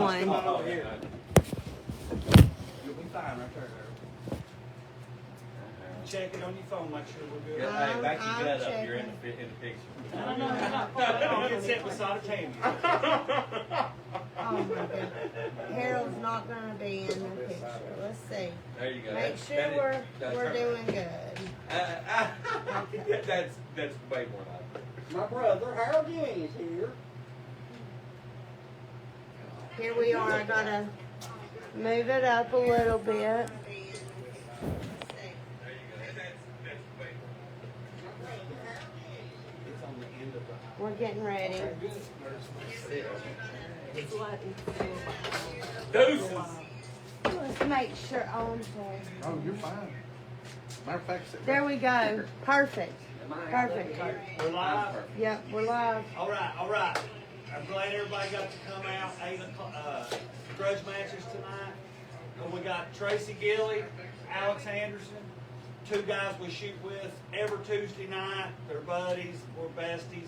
one. You'll be fine right there. Check it on your phone, make sure we're good. Yeah, hey, back I'm your gut up. checking. You're in the picture. No, get set beside a Tammy. Oh my goodness. Harold's not gonna be in the picture. Let's see. There you go. Make sure we're doing good. That's way more like it. My brother, Harold Jennings here. Here we are. I gotta move it up a little bit. We're getting ready. Deuces. Let's make sure. Oh, I'm sorry. Oh, you're fine. Matter of fact, There we go. Perfect. Perfect. We're live? Yep, we're live. All right. I'm glad everybody got to come out. 8 o'clock, grudge matches tonight. We got Tracy Gilley, Alex Anderson, two guys we shoot with every Tuesday night. They're buddies. We're besties.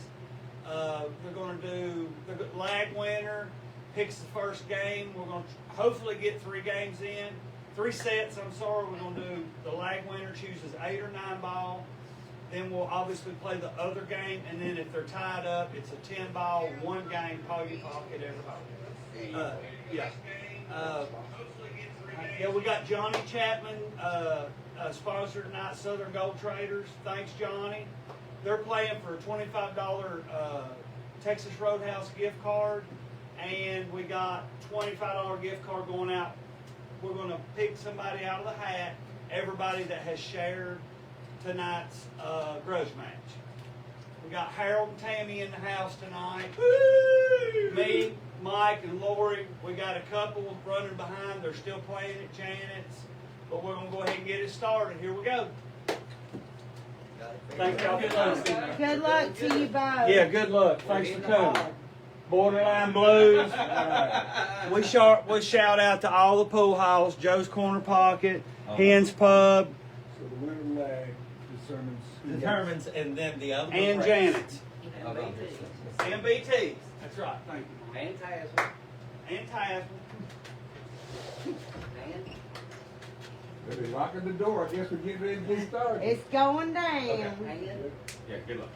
They're going to do the lag winner, picks the first game. We're going to hopefully get 3 games in. 3 sets, I'm sorry. We're going to do the lag winner chooses 8 or 9 ball. Then we'll obviously play the other game, and then if they're tied up, it's a 10 ball, 1 game, pocket, everybody. Yeah, we got Johnny Chapman, sponsored tonight, Southern Gold Traders. Thanks, Johnny. They're playing for a $25 Texas Roadhouse gift card, and we got $25 gift card going out. We're going to pick somebody out of the hat, everybody that has shared tonight's grudge match. We got Harold and Tammy in the house tonight. Woo! Me, Mike, and Lori. We got a couple running behind. They're still playing at Janet's, but we're going to go ahead and get it started. Here we go. Thank y'all for coming. Good luck to you both. Yeah, good luck. Thanks for coming. Borderline Blues. We shout out to all the pool halls, Joe's Corner Pocket, Hens Pub, So the winner lag Determines, and then the other and Janet's. Okay. And BT's. That's right. Thank you. And Tasman. And Tasman. They're locking the door. I guess we're getting ready to get started. It's going down. Yeah, good luck.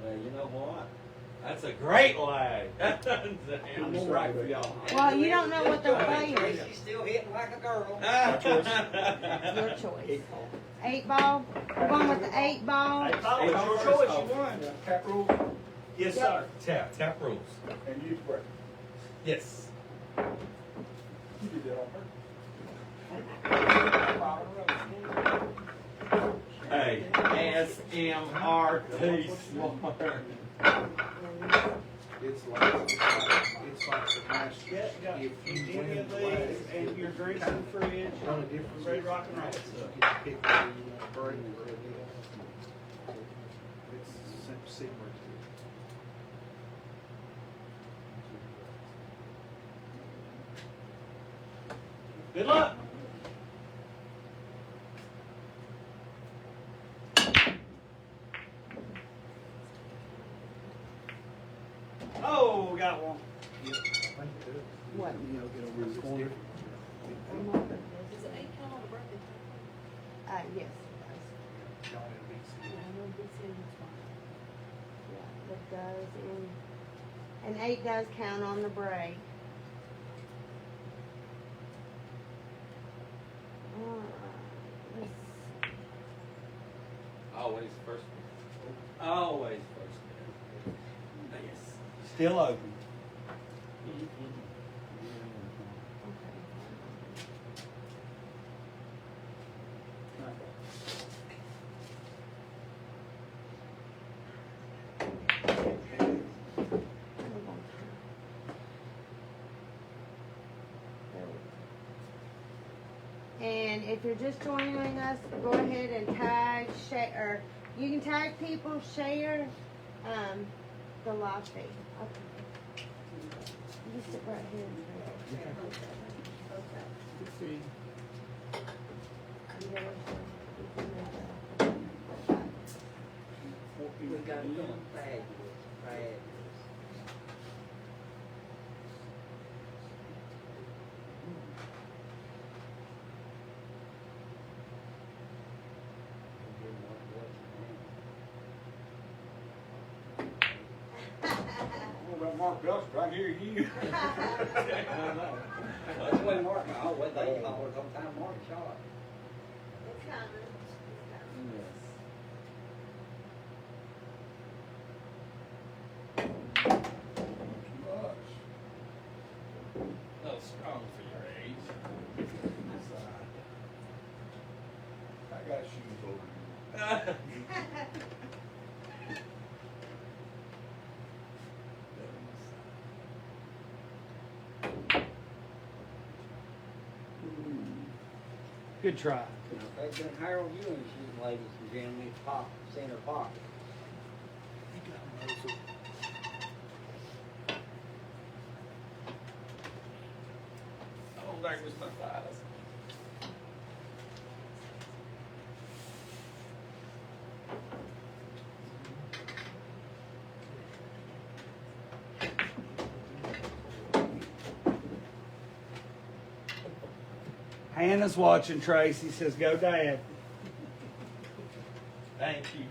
Well, you know what? That's a great lag. I'm right for y'all. Well, you don't know what they're playing. Tracy's still hitting like a girl. Your choice. 8 ball. We're going with the 8 ball. It's your choice. You won. Cap rules Yes, sir. Tap rules. and use break. Yes. You did that on purpose. Hey, SMRT smart. It's like the match. Yeah, you got If you any win of the these lag, and your drinks in the fridge. the only difference Ready is to rock and roll. you pick the break. It's similar to Good luck. Oh, got one. What? you know, get over this corner. Does it 8 count on the birthday? Yes. Y'all in BC. Yeah, it does. And 8 does count on the break. Always first. Always first. Yes. Still open. And if you're just joining us, go ahead and tag, share, or you can tag people, share the live feed. Okay. You sit right here. Okay. You gotta- you can, We got it going fabulous, fabulous. Oh, that Mark Dust, I hear you. That's what Mark, oh, what they call it sometimes, Mark shot. It's coming. Yes. Much. A little strong for your age. I got shoes over here. Good try. That's been Harold Ewing, she's ladies and gentlemen, pop, center pocket. Oh, there was my thighs. Hannah's watching. Tracy says, "Go, Dad." Thank you.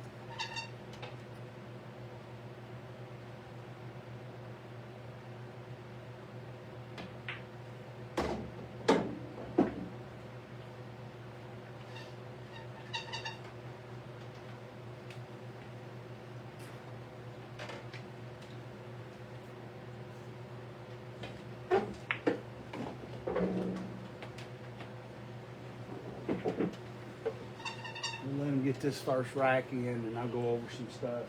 We'll let him get this first rack in, and I'll go over some stuff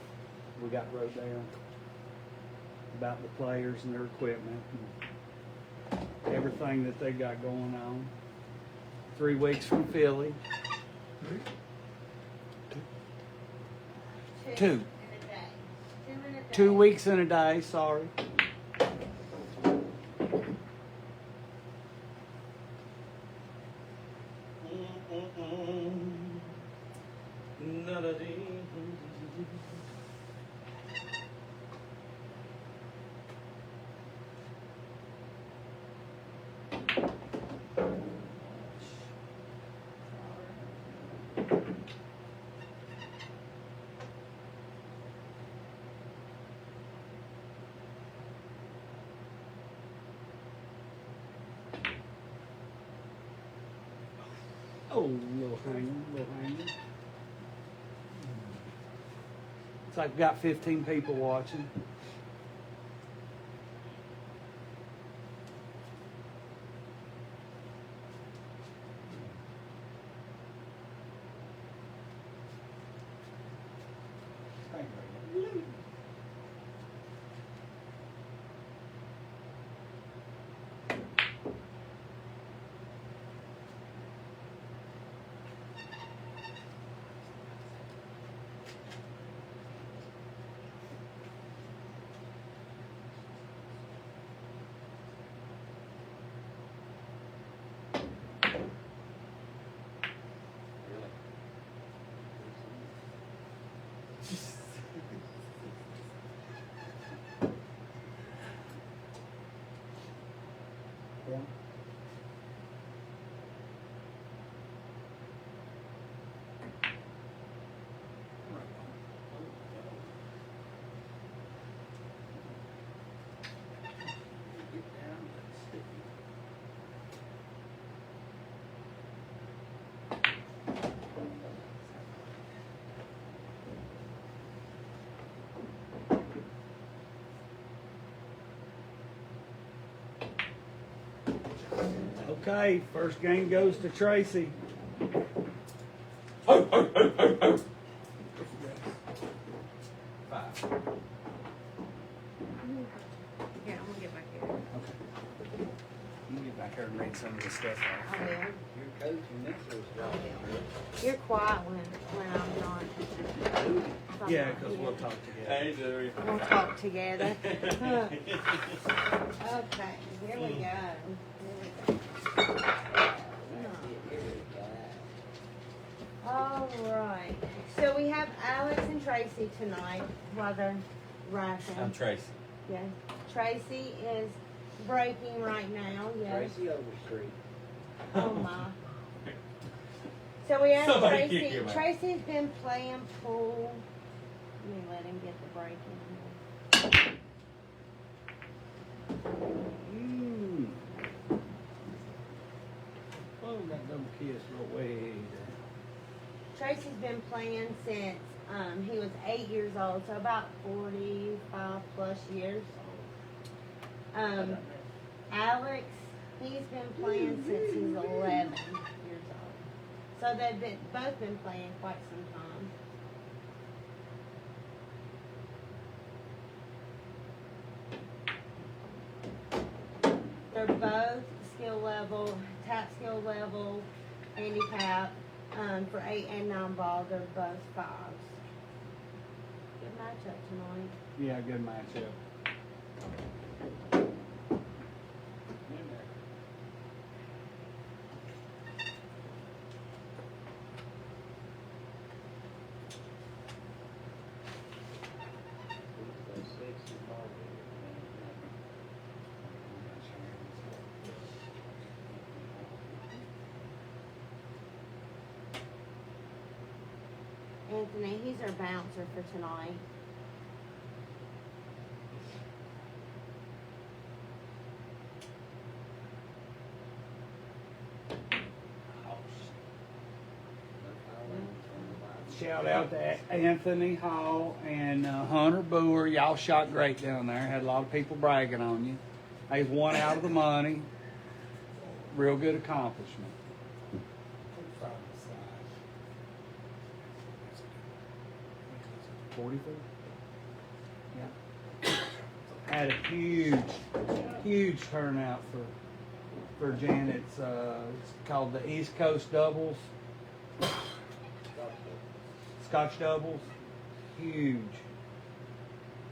we got wrote down about the players and their equipment and everything that they got going on. 3 weeks from Philly. Two. In a day. 2 in a day. 2 weeks in a day, sorry. Oh, little hanger. It's like we got 15 people watching. Thank you. Yeah. Okay, first game goes to Tracy. Ho, ho, ho, ho, ho. 5. Here, I'm gonna get back here. Okay. You can get back here and read some of the stuff I will. Your coach and this was right. You're quiet when I'm not. Yeah, because we'll talk together. Hey, Jerry. We'll talk together. Okay, here we go. Here we go. All right. So we have Alex and Tracy tonight while they're racking. I'm Tracy. Yes. Tracy is breaking right now. Yes. Tracy Overstreet. Oh my. So we have Somebody kick Tracy. him out. Tracy's been playing pool. Let me let him get the break in here. Oh, that dumb kiss go way down. Tracy's been playing since he was 8 years old, so about 45 plus years. Alex, he's been playing since he's 11 years old. So they've both been playing quite some time. They're both skill level, tap skill level, handicap. For 8 and 9 ball, they're both 5s. Good matchup tonight. Yeah, good matchup. Anthony, he's our bouncer for tonight. Shout out to Anthony Hall and Hunter Boer. Y'all shot great down there. Had a lot of people bragging on you. They won out of the money. Real good accomplishment. 44? Yeah. Had a huge turnout for Janet's. It's called the East Coast Doubles. Scotch Doubles. Huge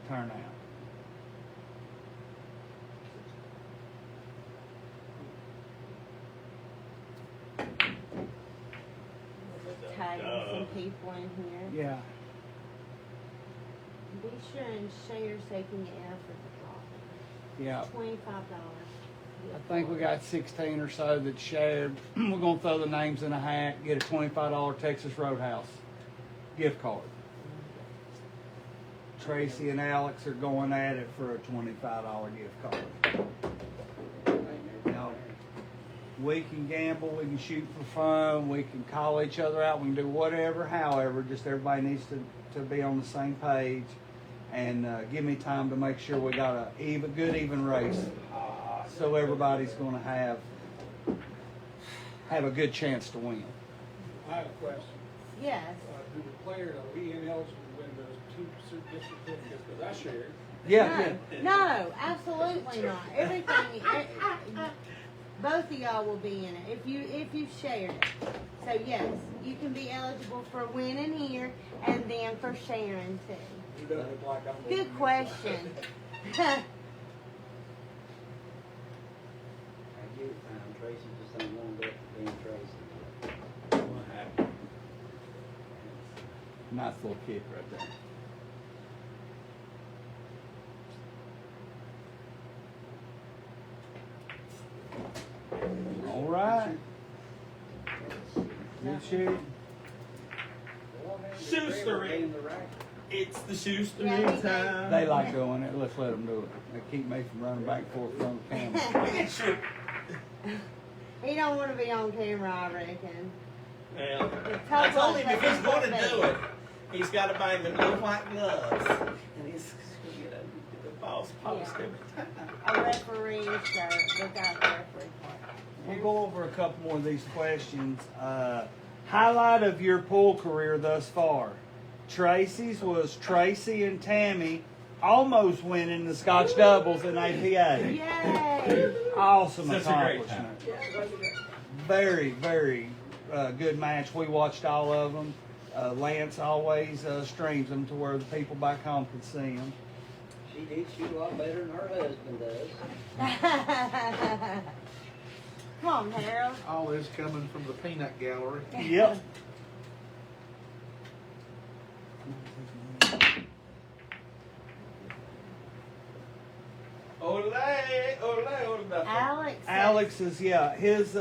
turnout. Tagging some people in here. Yeah. Be sure and share so you can get in for the Yeah. draw. $25. I think we got 16 or so that shared. We're going to throw the names in a hat, get a $25 Texas Roadhouse gift card. Tracy and Alex are going at it for a $25 gift card. Now, we can gamble, we can shoot for fun, we can call each other out, we can do whatever, however, just everybody needs to be on the same page and give me time to make sure we got a good even race. So everybody's going to have a good chance to win. I have a question. Yes. Do the players, are we ineligible to win those two district certificates? Because I shared. Yeah, No, absolutely not. Everything, both of y'all will be in it if you shared it. So yes, you can be eligible for winning here and then for sharing too. It doesn't look like I'm. Good question. I give it time. Tracy just ain't warmed up to being Tracy. What happened? nice little kick right there. All right. Good shoot. Shoestering. It's the shoestering Yeah, we time. They like doing it. Let's let them do it. They keep me from running back and forth from the camera. He don't want to be on camera, I reckon. Well, It's I told tough him if he's luck, going to but- do it, he's got to buy him the little white gloves. And he's going to get the balls post every time. A referee shirt without the referee part. We'll go over a couple more of these questions. Highlight of your pool career thus far. Tracy's was Tracy and Tammy almost winning the Scotch Doubles in APA. Yay! Awesome Such a great accomplishment. Very, very good match. We watched all of them. Lance always streams them to where the people back home could see them. She did shoot a lot better than her husband does. Come on, Harold. All this coming from the peanut gallery. Yep. Ole, ole, ole, nothing. Alex is his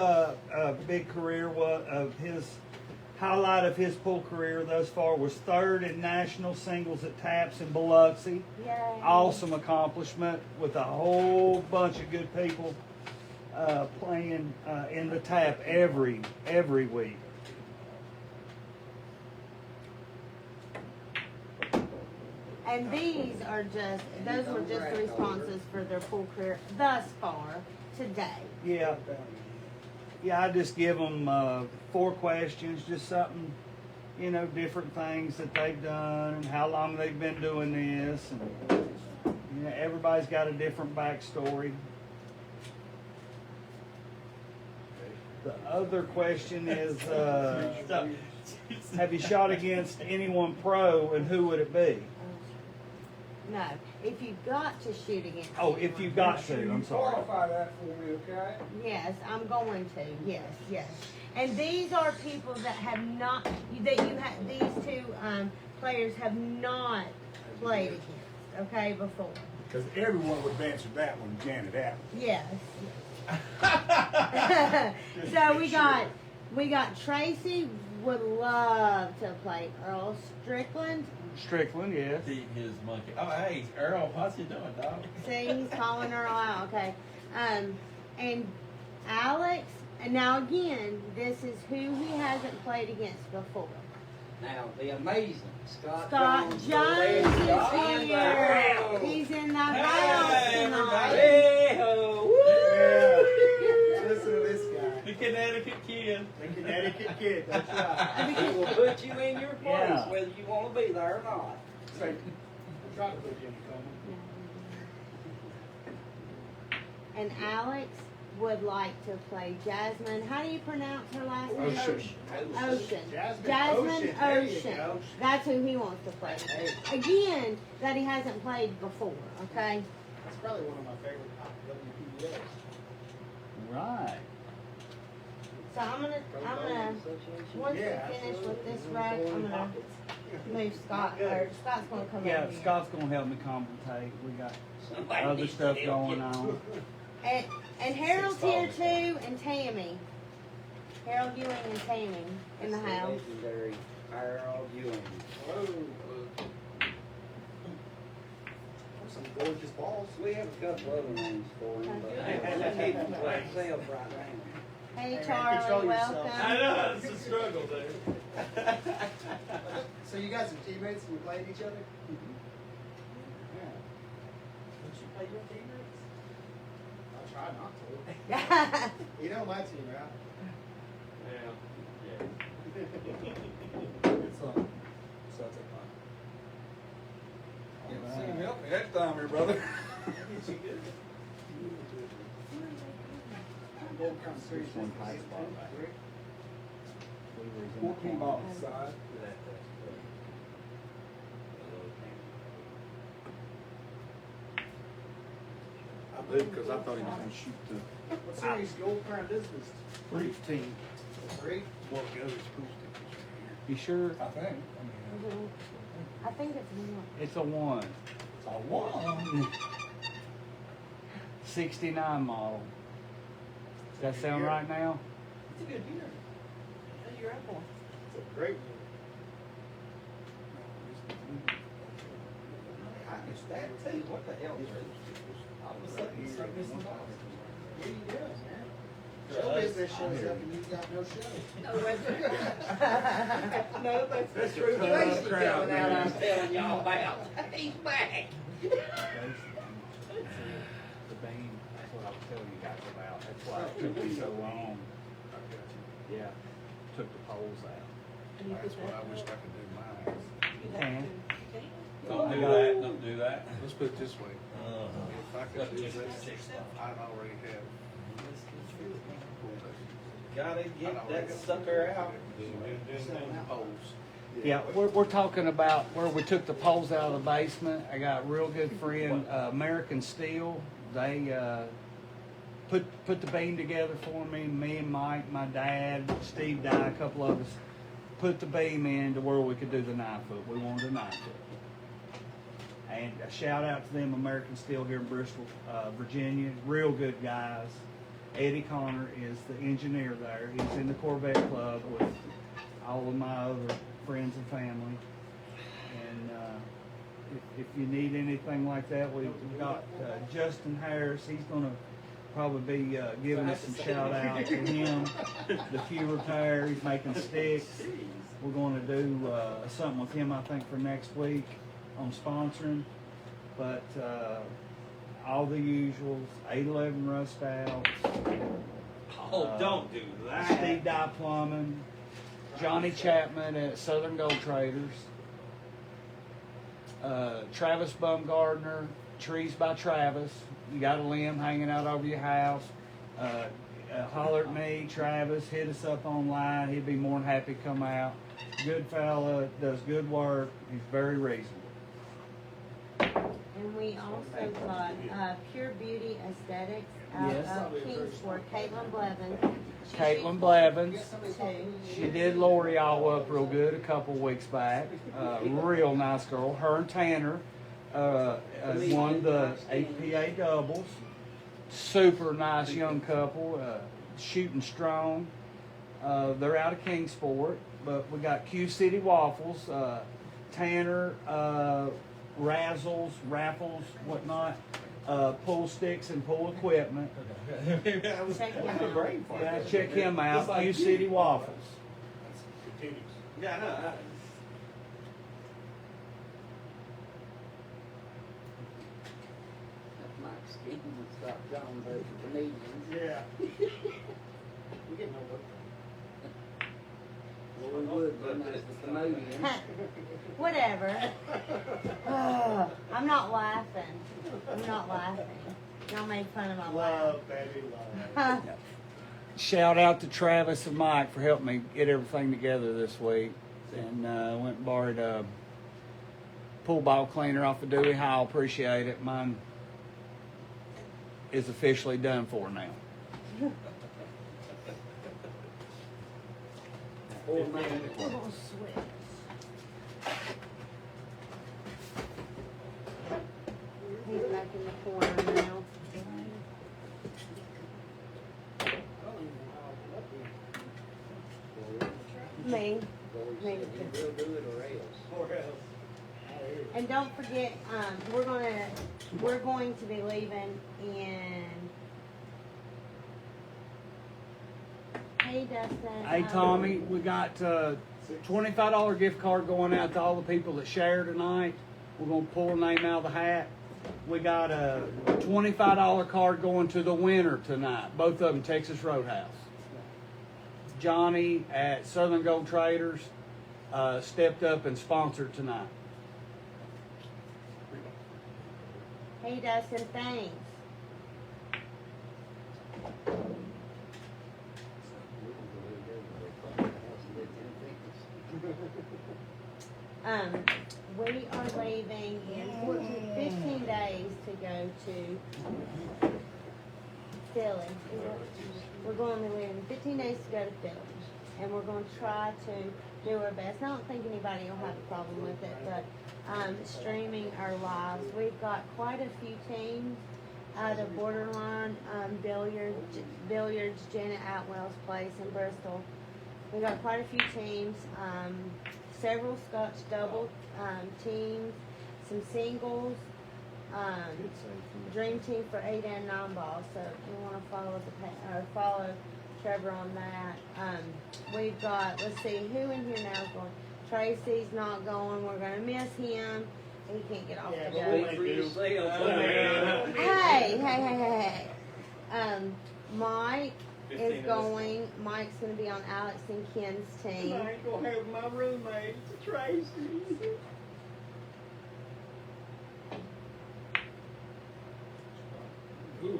big career was his highlight of his pool career thus far was third in national singles at Taps in Biloxi. Yay. Awesome accomplishment with a whole bunch of good people playing in the Tap every week. And those were just the responses for their pool career thus far today. Yeah, I just give them 4 questions, just something, different things that they've done and how long they've been doing this, and everybody's got a different backstory. The other question is, have you shot against anyone pro, and who would it be? No, if you got to shoot against. Oh, if you got to, I'm sorry. Qualify that for me, okay? Yes, I'm going to. Yes. And these are people that have not. These 2 players have not played against. Okay, before. Because everyone would have answered that one, Janet Adams. Yes. So we got Tracy would love to play Earl Strickland. Strickland, yes. Feed his monkey. Oh, hey, Earl, how's he doing, dog? See, he's calling Earl out. Okay. And Alex. And now again, this is who he hasn't played against before. Now, the amazing Scott Jones Jones is in the here. house. He's in the house Hey, tonight. Hey-ho. Listen to this guy. The Connecticut kid. The Connecticut kid, that's right. He will put you in your place, Yeah. whether you want to be there or not. Say, try to put Jimmy Coleman. And Alex would like to play Jasmine. How do you pronounce her last name? Ocean. Jasmine There you Ocean. go. That's who he wants to play. Again, that he hasn't played before. Okay. That's probably one of my favorite WPBAs. Right. So I'm gonna once we finish with this rack, I'm gonna move Scott. Or Scott's gonna come Yeah, over here. Scott's gonna help me commentate. We got Somebody other needs to stuff help going you. on. And Harold's here too, and Tammy. Harold Ewing and Tammy in the That's house. Legendary Harold Ewing. Some gorgeous balls. We have a couple other names for him, but Okay. let's keep him to himself right now. Hey Control Charlie, yourself. welcome. I know, it's a struggle there. So you got some teammates and you played each other? Yeah. Don't you play your teammates? I'll try not to. You know my team, right? It's such a fun. You see him help me that time here, brother. This one high spot back. We were in the 14 corner. ball side. I did because I thought he was going to shoot the What series Gold Crown is this? 15. 3? What goes pool stickers. You sure? I think. I think it's one. It's a 1. It's a one. 69 model. Does that sound right now? It's a good year. That's your apple. It's a great one. It's that too. What the hell? All of a sudden, you start missing balls. What are you doing, man? Show business shows up and you got no show. No, that's true. Tracy crowd, coming out, man. I'm telling y'all about. He's back. The beam, that's what I was telling you guys about. That's why it took me so long. Yeah, took the poles out. That's what I wish I could do mine. You can. Don't do that, don't do that. Let's put it this way. If I could do Just this, I'd already have. Gotta get that sucker out. Poles. Yeah, we're talking about where we took the poles out of the basement. I got a real good friend, American Steel. They put the beam together for me. Me and Mike, my dad, Steve Dye, a couple of us, put the beam in to where we could do the 9 foot. We wanted a 9 foot. And a shout out to them, American Steel here in Bristol, Virginia. Real good guys. Eddie Connor is the engineer there. He's in the Corvette Club with all of my other friends and family. And if you need anything like that, we've got Justin Harris. He's going to probably be giving us some shout out to him. The Q Repair, he's making sticks. We're going to do something with him, I think, for next week on sponsoring. But all the usuals, 811 Rust Out. Oh, don't do that. Steve Dye Plumbing, Johnny Chapman at Southern Gold Traders, Travis Bumgardner, Trees by Travis. You got a limb hanging out over your house. Holler at me, Travis, hit us up online. He'd be more than happy to come out. Good fella, does good work. He's very reasonable. And we also got Pure Beauty Aesthetics out Yes. of Kingsport, Caitlin Blevins. Caitlin Blevins. Too. She did Lori all up real good a couple weeks back. Real nice girl. Her and Tanner won the APA doubles. Super nice young couple. Shooting strong. They're out of Kingsport, but we got Q City Waffles. Tanner razzles, raffles, whatnot. Pull sticks and pull equipment. Check him out. Yeah, check him out. Q City Waffles. Yeah, I know. Mike's getting to stop John there for comedians. Yeah. We get no work. Well, we would, but not as the comedians. Whatever. I'm not laughing. I'm not laughing. Y'all made fun of my laugh. Love, baby, love. Shout out to Travis and Mike for helping me get everything together this week. And went and borrowed a pool ball cleaner off of Dewey Hall. Appreciate it. Mine is officially done for now. Poor man. We're gonna switch. He's back in the corner now. I don't even know how to up here. Me. Lord Me said he too. will do it or else. Or else. And don't forget, we're going to be leaving in. Hey Dustin. Hey Tommy, we got $25 gift card going out to all the people that share tonight. We're gonna pull a name out of the hat. We got a $25 card going to the winner tonight. Both of them Texas Roadhouse. Johnny at Southern Gold Traders stepped up and sponsored tonight. Hey Dustin, thanks. We are leaving in 15 days to go to Philly. We're going to be leaving 15 days to go to Philly. And we're going to try to do our best. I don't think anybody will have a problem with it, but streaming our lives. We've got quite a few teams. The Borderline Billiards, Janet Atwell's place in Bristol. We got quite a few teams, several Scotch double teams, some singles, dream team for 8 and 9 balls. So we want to follow Trevor on that. We've got, let's see, who in here now is going? Tracy's not going. We're going to miss him. He can't get off the Yeah, boat. Wait for you to say it. Hey. Mike is 15 going. Mike's going to be on Alex and Ken's team. I ain't gonna have my roommate, Tracy. Ooh,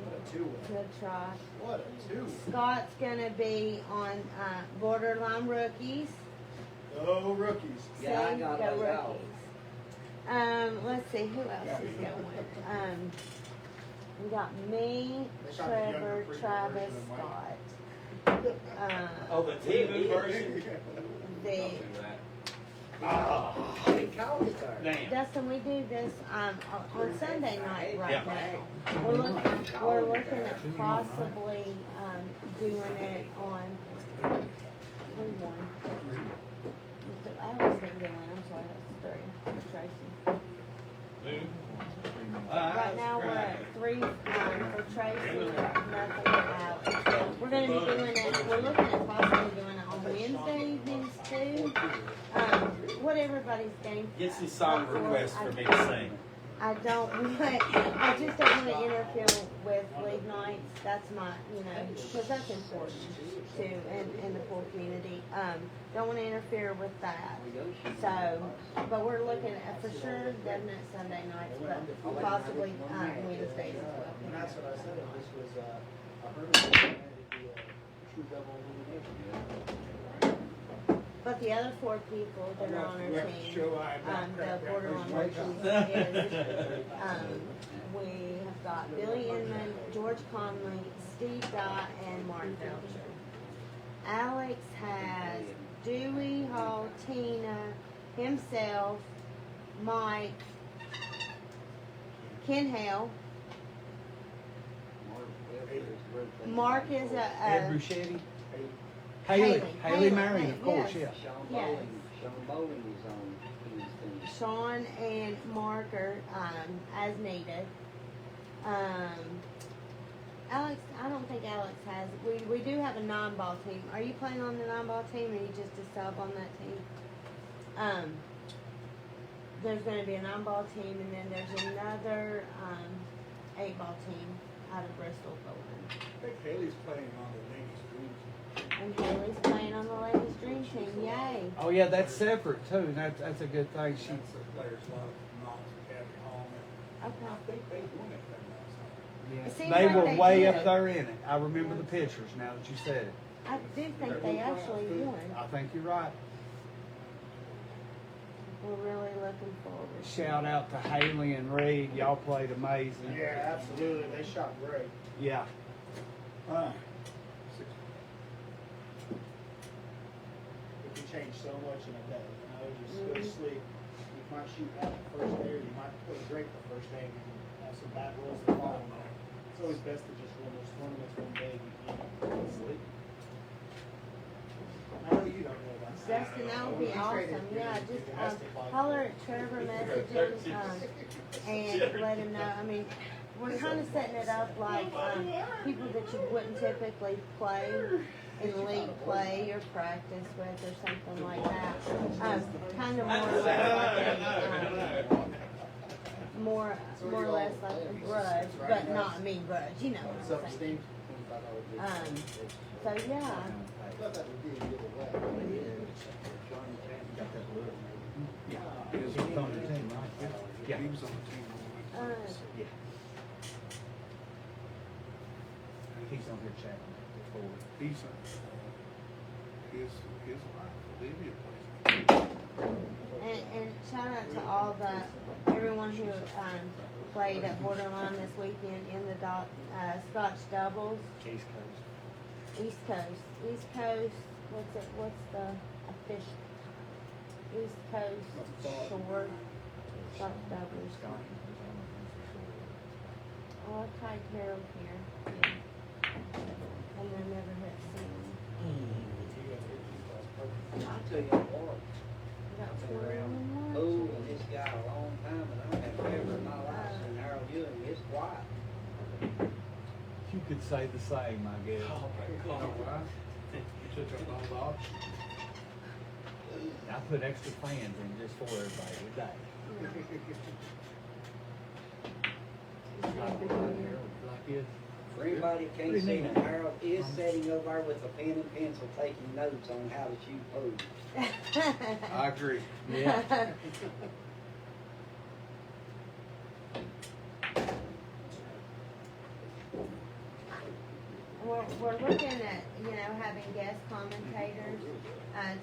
what a two. Good try. What a two. Scott's going to be on Borderline Rookies. Oh, rookies. Yeah, I See? got Go those out. Rookies. Let's see, who else is going? We got me, They got the Trevor, younger freaking Travis, version of Scott. Oh, the TV version. The Don't do that. They called it there. Damn. Dustin, we do this on Sunday night right Yeah. now. We're looking at possibly doing it on. Who won? I was thinking one. I'm sorry, that's 3 for Tracy. Right now we're at 3 for Tracy, nothing for Alex. We're gonna be doing it. We're looking at possibly doing it on Wednesday evenings too. What everybody's game. Get some song requests for me to sing. I just don't want to interfere with league nights. That's my, because that's important too in the pool community. Don't want to interfere with that. So, but we're looking at for sure definite Sunday nights, but possibly Wednesdays as well. And that's what I said, this was, I heard it was a true double elimination. But the other 4 people that are on our team, the borderline rookies is, we have got Billy Inman, George Conley, Steve Dott, and Mark Belcher. Alex has Dewey, Hall, Tina, himself, Mike, Ken Hale. Mark is Ed a Bruschetti. Haley. Haley Marion, of course, Yes. yeah. Yes. Sean Bowling is on his team. Sean and Mark are as needed. Alex, I don't think Alex has. We do have a non-ball team. Are you playing on the non-ball team, or are you just a sub on that team? There's going to be a non-ball team, and then there's another 8-ball team out of Bristol going. I think Haley's playing on the ladies' dreams. And Haley's playing on the ladies' dream team. Yay! Oh yeah, that's separate too. That's a good thing. That's the players love, Knox and Kathy Hall. And Okay. I think they won it that last It seems They like were they way did. up there in it. I remember the pictures now that you said it. I do think they actually won. I think you're right. We're really looking forward. Shout out to Haley and Reed. Y'all played amazing. Yeah, absolutely, they shot great. Yeah. It can change so much in a day, just go to sleep. You might shoot bad the first day, or you might play great the first day, and have some bad rolls the following day. It's always best to just run those tournaments one day and sleep. I know you don't know that. Dustin, that would be awesome. Yeah, just holler at Trevor, message him, and let him know. I mean, we're kind of setting it up like people that you wouldn't typically play in league play or practice with or something like that. Kind of more or less like a, more or less like a grudge, but not a mean grudge. You know what I'm saying? So yeah. I thought that would be a giveaway. Yeah. He was on the team, right? Yeah. He was on the team all week. Yeah. He's on here chatting before. He's his wife, Olivia, plays. And shout out to all everyone who played at Borderline this weekend in the Scotch doubles. East Coast. East Coast. What's the official? East Coast short Scotch doubles. Oh, I tried Harold here. Yeah. And I never had seen. I'll tell you what, Got 21. oh, this guy a long time, and I don't have ever in my life seen Harold Ewing this quiet. You could say the same, I guess. You know why? He took up all the options. I put extra fans in just for everybody today. Like this. For anybody that can't Pretty see, neat. Harold is sitting over there with a pen and pencil taking notes on how to shoot pool. I agree. Yeah. We're looking at, having guest commentators.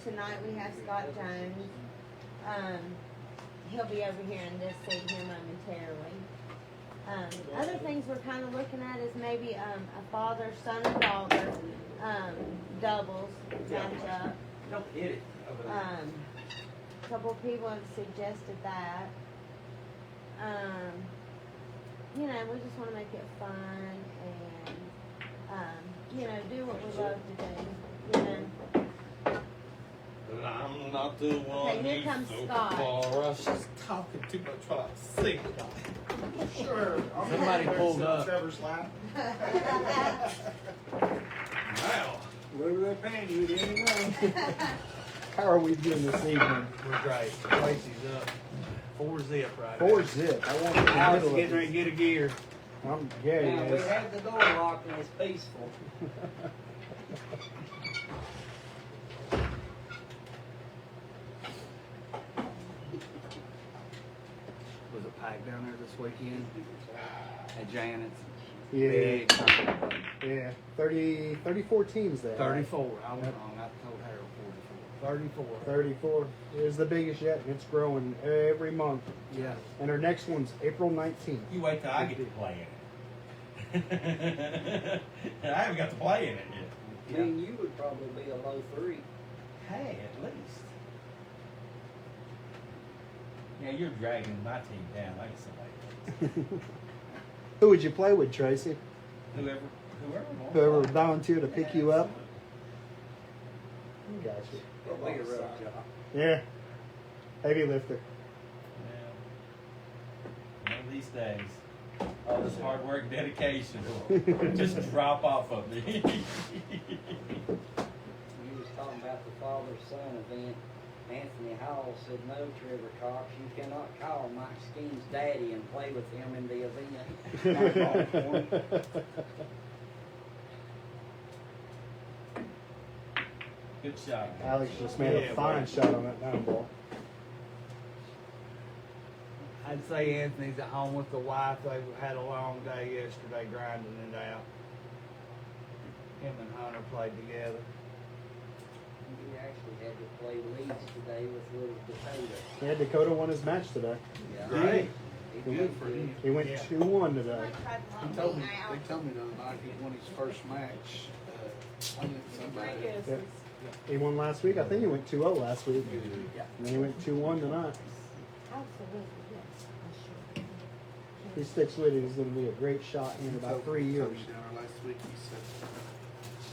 Tonight we have Scott Jones. He'll be over here in this seat here momentarily. Other things we're kind of looking at is maybe a father, son, and daughter doubles matchup. Don't hit it over there. A couple of people have suggested that. You know, we just want to make it fun and, you know, do what we love to do. You know. But I'm not the one Okay, here who's comes so Scott. far. She's talking too much while I sing. Sure. I'm Somebody gonna pulled sit on up. Trevor's lap. Wow. Whatever that pan you didn't know. How are we doing this evening? We're great. Tracy's up. 4-zip right now. 4-zip. I want in the Alex middle getting of ready to get a gear. I'm Gary. Now, we have the door locked and it's peaceful. Was it packed down there this weekend? At Janet's? Yeah. Big time. Yeah. 34 teams there. 34. I was wrong. I told Harold 44. 34. It was the biggest yet, and it's growing every month. Yeah. And our next one's April 19th. You wait till I get to play in it. I haven't got to play in it yet. Me and you would probably be a low 3. Hey, at least. Yeah, you're dragging my team down like somebody else. Who would you play with, Tracy? Whoever Whoever would volunteer to pick you up? Gotcha. It'll be a rough job. Yeah. Heavy lifter. Well, one of these days, all this hard work and dedication will just drop off of me. You was talking about the father-son event. Anthony Hall said, no, Trevor Cox, you cannot call Mike Skeen's daddy and play with him in the event. Good shot. Alex just made a fine shot on that down ball. I'd say Anthony's at home with the wife. They had a long day yesterday grinding it out. Him and Hunter played together. He actually had to play Leeds today with little Dakota. Yeah, Dakota won his match today. Yeah. Great. He Good for him. He went 2-1 today. He told me, they told me the other night he won his first match. Against somebody. Yeah. He won last week. I think he went 2-0 last week. And then he went 2-1 tonight. Absolutely, yes. If he sticks with it, he's going to be a great shot in about 3 years. Told me down there last week, he said,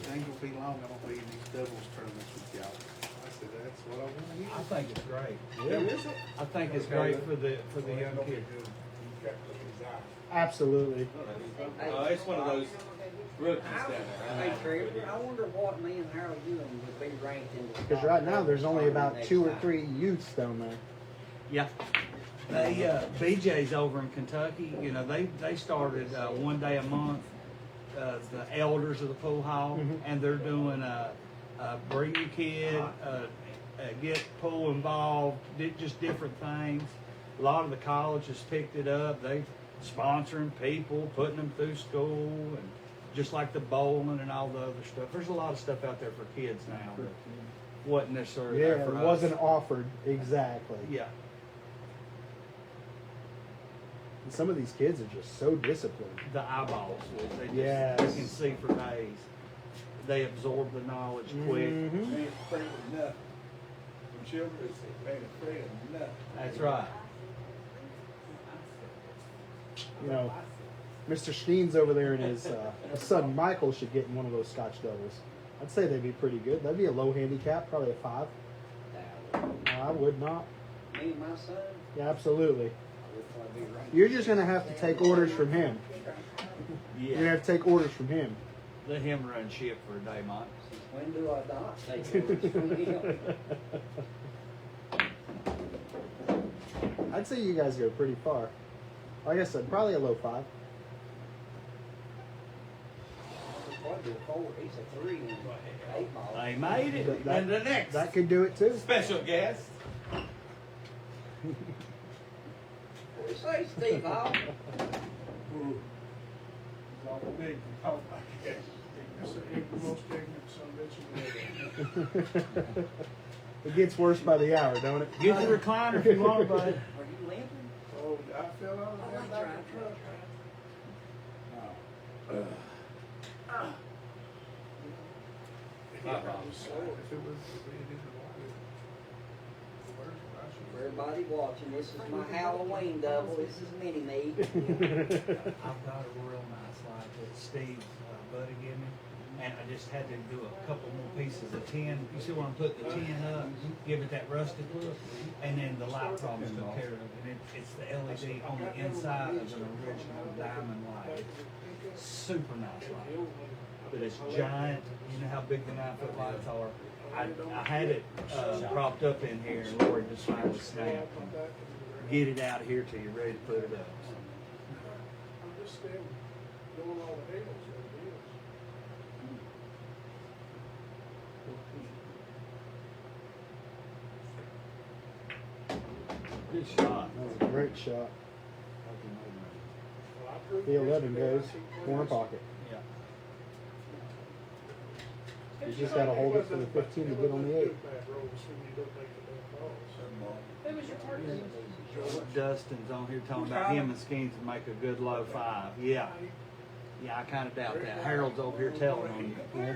it ain't gonna be long, I'm gonna be in these doubles tournaments with y'all. I said, that's what I want to hear. I think it's great. Yeah. I think it's great for the young kids. Absolutely. It's one of those rookies down there. Hey, Trevor, I wonder what me and Harold Ewing would be ranked in the Because right now there's only about 2 or 3 youths down there. Yeah. They BJ's over in Kentucky. You know, they started one day a month. The elders of the pool hall, and they're doing bring your kid, get pool involved, just different things. A lot of the colleges picked it up. They sponsoring people, putting them through school, and just like the bowling and all the other stuff. There's a lot of stuff out there for kids now that wasn't necessarily Yeah, there it for us. wasn't offered exactly. Yeah. And some of these kids are just so disciplined. The eyeballs, they just Yes. they can see for days. They absorb the knowledge quick. Mhm. They ain't afraid of nothing. Them children, they ain't afraid of nothing. That's right. You know, Mr. Steen's over there and his son Michael should get in one of those Scotch doubles. I'd say they'd be pretty good. That'd be a low handicap, probably a 5. I would not. Me and my son, Yeah, absolutely. I would probably be ranked. You're just going to have to take orders from him. You're going to have to take orders from him. Let him run ship for a day, Mike. Since when do I not take orders from him? I'd say you guys go pretty far. Like I said, probably a low 5. Probably a 4. He's a 3 in 8 ball. They made it. That- And the next That could do it too. special guest. What do you say, Steve Hall? Big, oh my gosh. That's the most ignorant son of a bitch in the world. It gets worse by the hour, don't it? Get the recliner if you want, bud. Are you limping? Oh, I fell out Oh, of that's that right, back truck. right, If it was slow, if it didn't water, the worst, I For everybody watching, this is my Halloween double. This is mini me. I've got a real nice light that Steve Buddy gave me, and I just had to do a couple more pieces of tin. You see when I put the tin up, give it that rusted look, and then the light problems took care of it. And it's the LED on the inside of an original diamond light. It's super nice light, but it's giant. You know how big the 9-foot lights are. I had it propped up in here, and Lori just finally snapped. Get it out of here till you're ready to put it up. I'm just still doing all the halos that it is. Good shot. That was a great shot. Well, I proved The 11 yesterday I goes, see corner players- pocket. Yeah. You just gotta hold it for the 15 to get on the 8. Who was your partner? Dustin's on here talking about him and Skeens would make a good low 5. Yeah. Yeah, I kind of doubt that. Harold's over here telling on you. Yeah.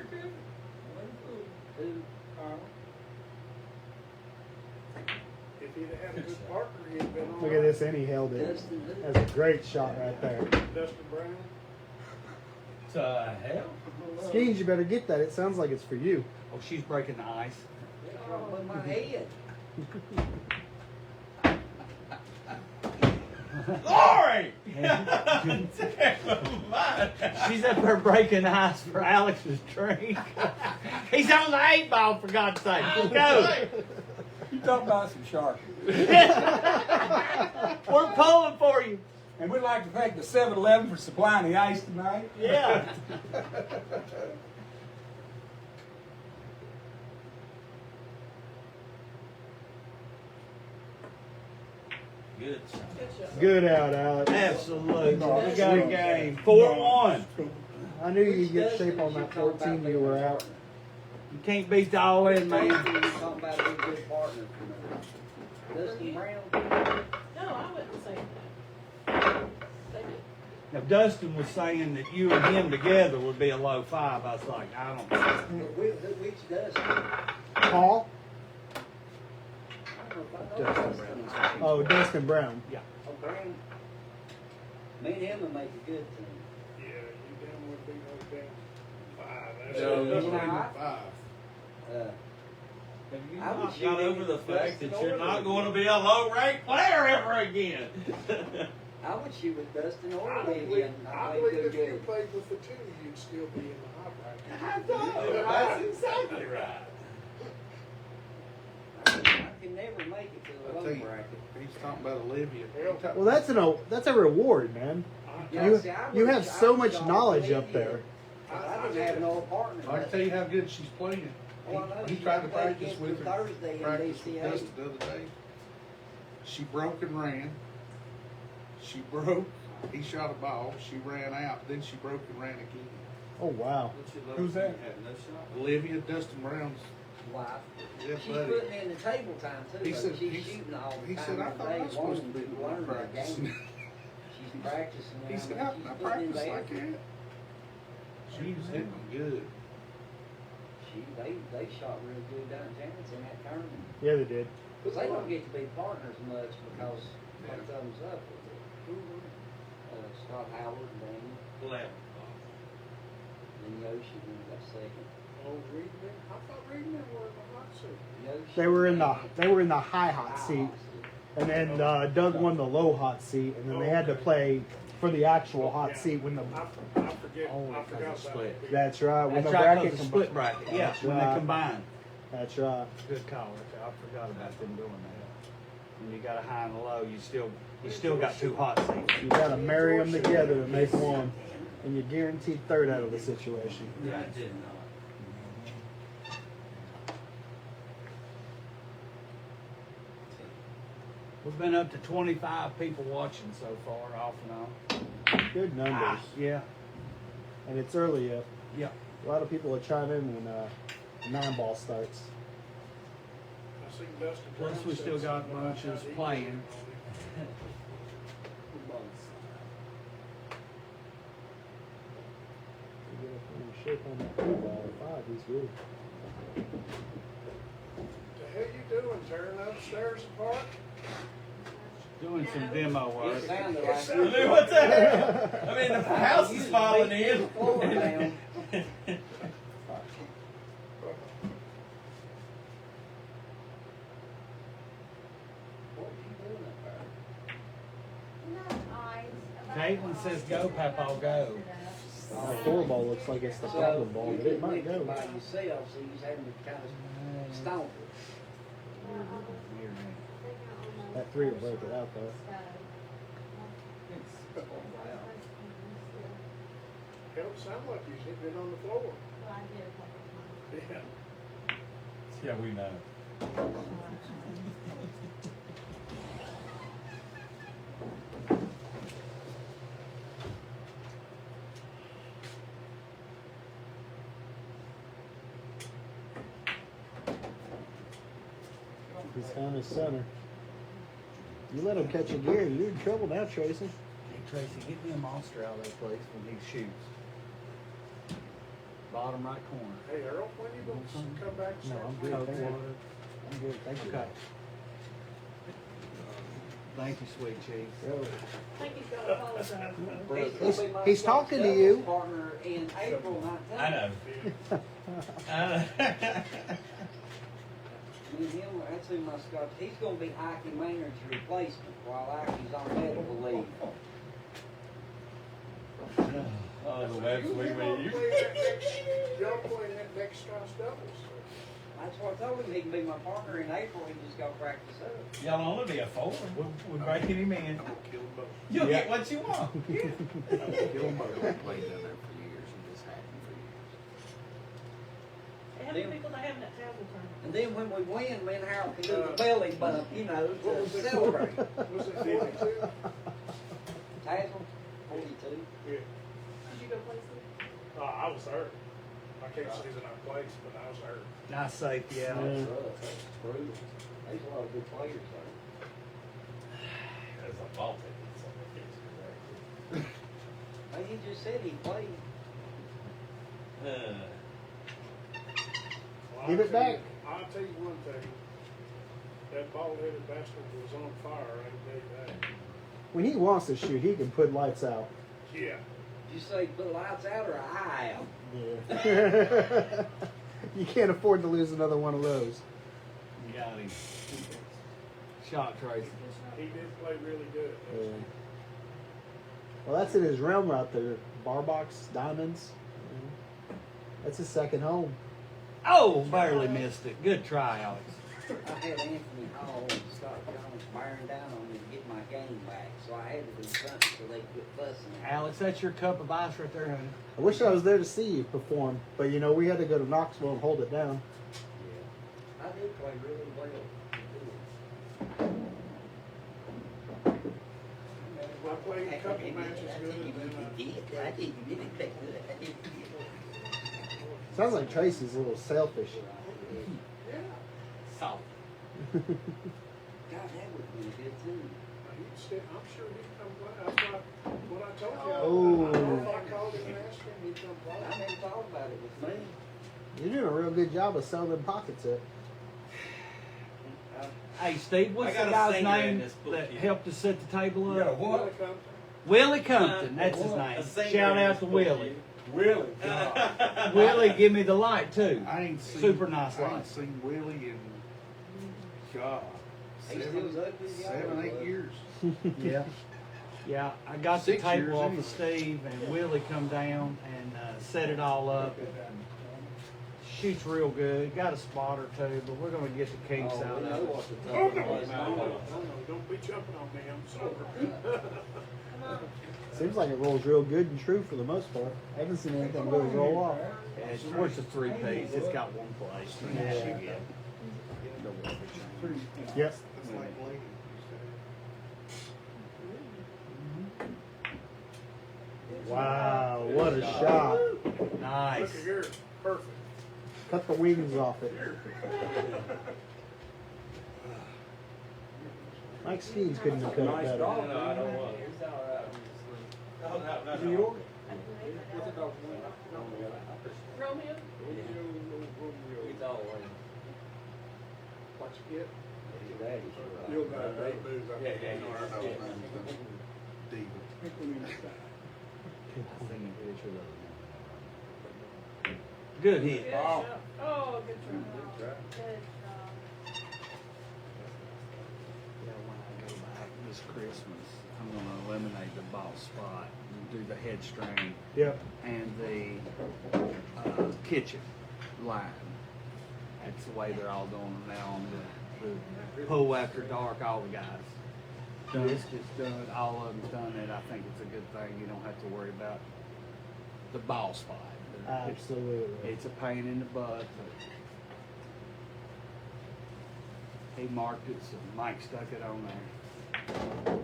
If he'd have had a good partner, he'd have been on. Look at this, and he held it. That's a great shot right there. Dustin Brown. Hell? Skeens, you better get that. It sounds like it's for you. Oh, she's breaking the ice. With my head. Lori! She's up there breaking ice for Alex's drink. He's on the 8 ball, for God's sake. Let's go. You talking about some sharks. We're pulling for you. And we'd like to thank the 7-Eleven for supplying the ice tonight. Yeah. Good shot. Good shot. Good out, Alex. Absolutely. We got a game. 4-1. I knew you'd get shape on that 14 you were out. You can't beat the all-in, man. You're talking about a good partner for me. Dustin Brown. No, I wouldn't say that. They did. Now, Dustin was saying that you and him together would be a low 5. I was like, I don't know. Which Dustin? Paul? I don't know if I know Dustin. Oh, Dustin Brown. Yeah. Oh, Brown. Me and him would make a good team. Yeah, you damn would be no damn 5. That's No, it. you That's wouldn't not be 5. Have you I would not shoot got him over the with fact Dustin that you're not Orley. going to be a low-ranked player ever again? I would shoot with Dustin I Orley believe, again. I think believe they're if you good. played with the 2, you'd still be in the high bracket. I know. That's exactly right. I can never make it to the I low tell you, bracket. he's talking about Olivia. Well, that's a reward, man. Yeah, You, see, I you wish- have I so wish much y'all knowledge played up there. him. I didn't have no partner. I can tell you how good she's playing. Oh, I know. He She tried to played practice against with him her. Thursday in Practice with DCA. Dustin the other day. She broke and ran. She broke. He shot a ball. She ran out. Then she broke and ran again. Oh, wow. Who's that? Had no shot. Olivia, Dustin Brown's Wife. yeah, She's buddy. putting in the table time too. He though. said- She's he- shooting all the He time. said, I of thought the I day, was supposed to wanting be learn the practicing. game. She's practicing. He now, said, but I she's putting in practice the like effort. that. She was hitting them good. They shot real good down in Jansen in that tournament. Yeah, they did. Because they don't get to be partners much because one of them's up with it. Scott Howard and Daniel. Eleven. Then Yoshi got second. Oh, Reed, I thought Reed were in the hot seat. Yoshi. They were in the high hot seat, and then Doug won the low hot seat, and then they had to play for the actual hot seat when the. I forget. Oh, I because forgot of about split. that. That's right. When That's the right, bracket because the split bracket. Yeah, That's when right. they combine. That's right. Good call. I forgot about them doing that. When you got a high and a low, you still got 2 hot seats. You got to marry them together to make one, and you're guaranteed third out of the situation. Yeah, I did not. We've been up to 25 people watching so far, off and on. Good numbers. Yeah, And it's early yet. yeah. A lot of people will chime in when 9-ball starts. I seen Dustin Plus, Brown we said still got something about bunches how he playing. did on You get up in shape on that 2-ball or 5, he's good. it. The hell you doing, tearing upstairs apart. Doing some demo work. It sounded like. I mean, what's that? I mean, the house is falling The in. floor down. What are you doing up there? Caitlin says go, Papa, go. The floor looks like it's the problem ball, you but it get might mixed go. by yourself, so you're having to kind of stomp it. That 3 will break it out though. Don't sound like you hitting it on the floor. Yeah. Yeah, we know. He's found his center. You let him catch a gear, you're in trouble now, Tracy. Hey Tracy, get me a monster out of that place when he shoots. Bottom right corner. Hey, Earl, when you gonna come back and No, start I'm good. playing? Thank you. I'm good. Thank you. Okay. Thank you, sweet cheese. I think he's gotta apologize. He's gonna be my He's talking to you. partner in April 19th. I know. I know. Me and him, that's who my Scotch. He's gonna be Ike Maynard's replacement while Ike's on medical leave. Oh, the You web's and we him all you. play that next- Y'all playing that next Scott's doubles. That's what I told him. He can be my partner in April. He just got practice up. Y'all only be a 4. We're breaking him in. I'm gonna kill them both. You'll Yeah. get what you want. I'm gonna kill them both. I've played down there for years and just had them for years. How many people they have in that table tournament? And then when we win, me and Harold can do the belly bump, you know, What to was it? celebrate. Was it 42? Tassel, 42. Yeah. Did you go play some? I was there. I can't say that I played, but I was there. Nice safety, Yeah. Alex. That's rough. That's brutal. There's a lot of good players there. There's a ball ticket. Hey, he just said he played. Well, Give I'll it tell back. you- I'll tell you one thing. That bald-headed bastard was on fire, I can tell you that. When he wants to shoot, he can put lights out. Yeah. Did you say put lights out or an eye out? Yeah. You can't afford to lose another one of those. You got him. Shot Tracy. He did play really good. Yeah. Well, that's in his realm right there. Bar box, diamonds. That's his second home. Oh, barely missed it. Good try, Alex. I had Anthony Hall and Scott Jones bearing down on me to get my game back, so I had to do something so they quit fussing at me. Alex, that's your cup of ice right there, honey. I wish I was there to see you perform, but you know, we had to go to Knoxville and hold it down. Yeah. I did play really well. I played a couple matches good, and then Sounds like Tracy's a little selfish. Salt. God, that would be a good team. I'm sure he'd come play. That's what I told you. Oh. I know if I called him and asked him, he'd come play. I never thought about it with me. You're doing a real good job of selling them pockets up. Hey, Steve, what's I the got a guy's singer in name this book that here. helped us set the table You got a up? what? Really come- Willie Compton, that's his A name. singer Shout in out this to book Willie. here. Really? Willie, give me the light too. I ain't seen, Super nice I light. ain't seen Willie in, God, He still was ugly as y'all 7, 8 was. years. Yeah. Yeah, I got 6 the years table off anyway. of Steve, and Willie come down and set it all up. Shoots real good. Got a spot or two, but we're gonna get the kinks Oh, out we of know it. what the tough was. I know, don't be jumping on me, I'm sober. Seems like it rolls real good and true for the most part. I haven't seen anything really roll off. Yeah, it's worth a 3-piece. It's got one place. Yeah. Pretty, Yep. It's like lady used to have. Wow, what a shot. Nice. Look at here, perfect. Cut the wings off it. Mike Skeens couldn't have cut it Nice better. dog. No, I don't want it. Oh, no, no, New no. York? Romeo? It's all right. What you get? His daddy should You'll like buy it. that booze. Yeah, yeah, No, I know, yeah. Diva. Good hit. Good shot. Oh, good try. Good job. Yeah, when I go back this Christmas, I'm gonna eliminate the ball spot and do the headstring Yep. and the kitchen line. That's the way they're all doing them now on the pull after dark, all the guys. Done, it's just done, all of them's done it. I think it's a good thing. You don't have to worry about the ball spot. Absolutely. It's a pain in the butt, but he marked it, so Mike stuck it on there.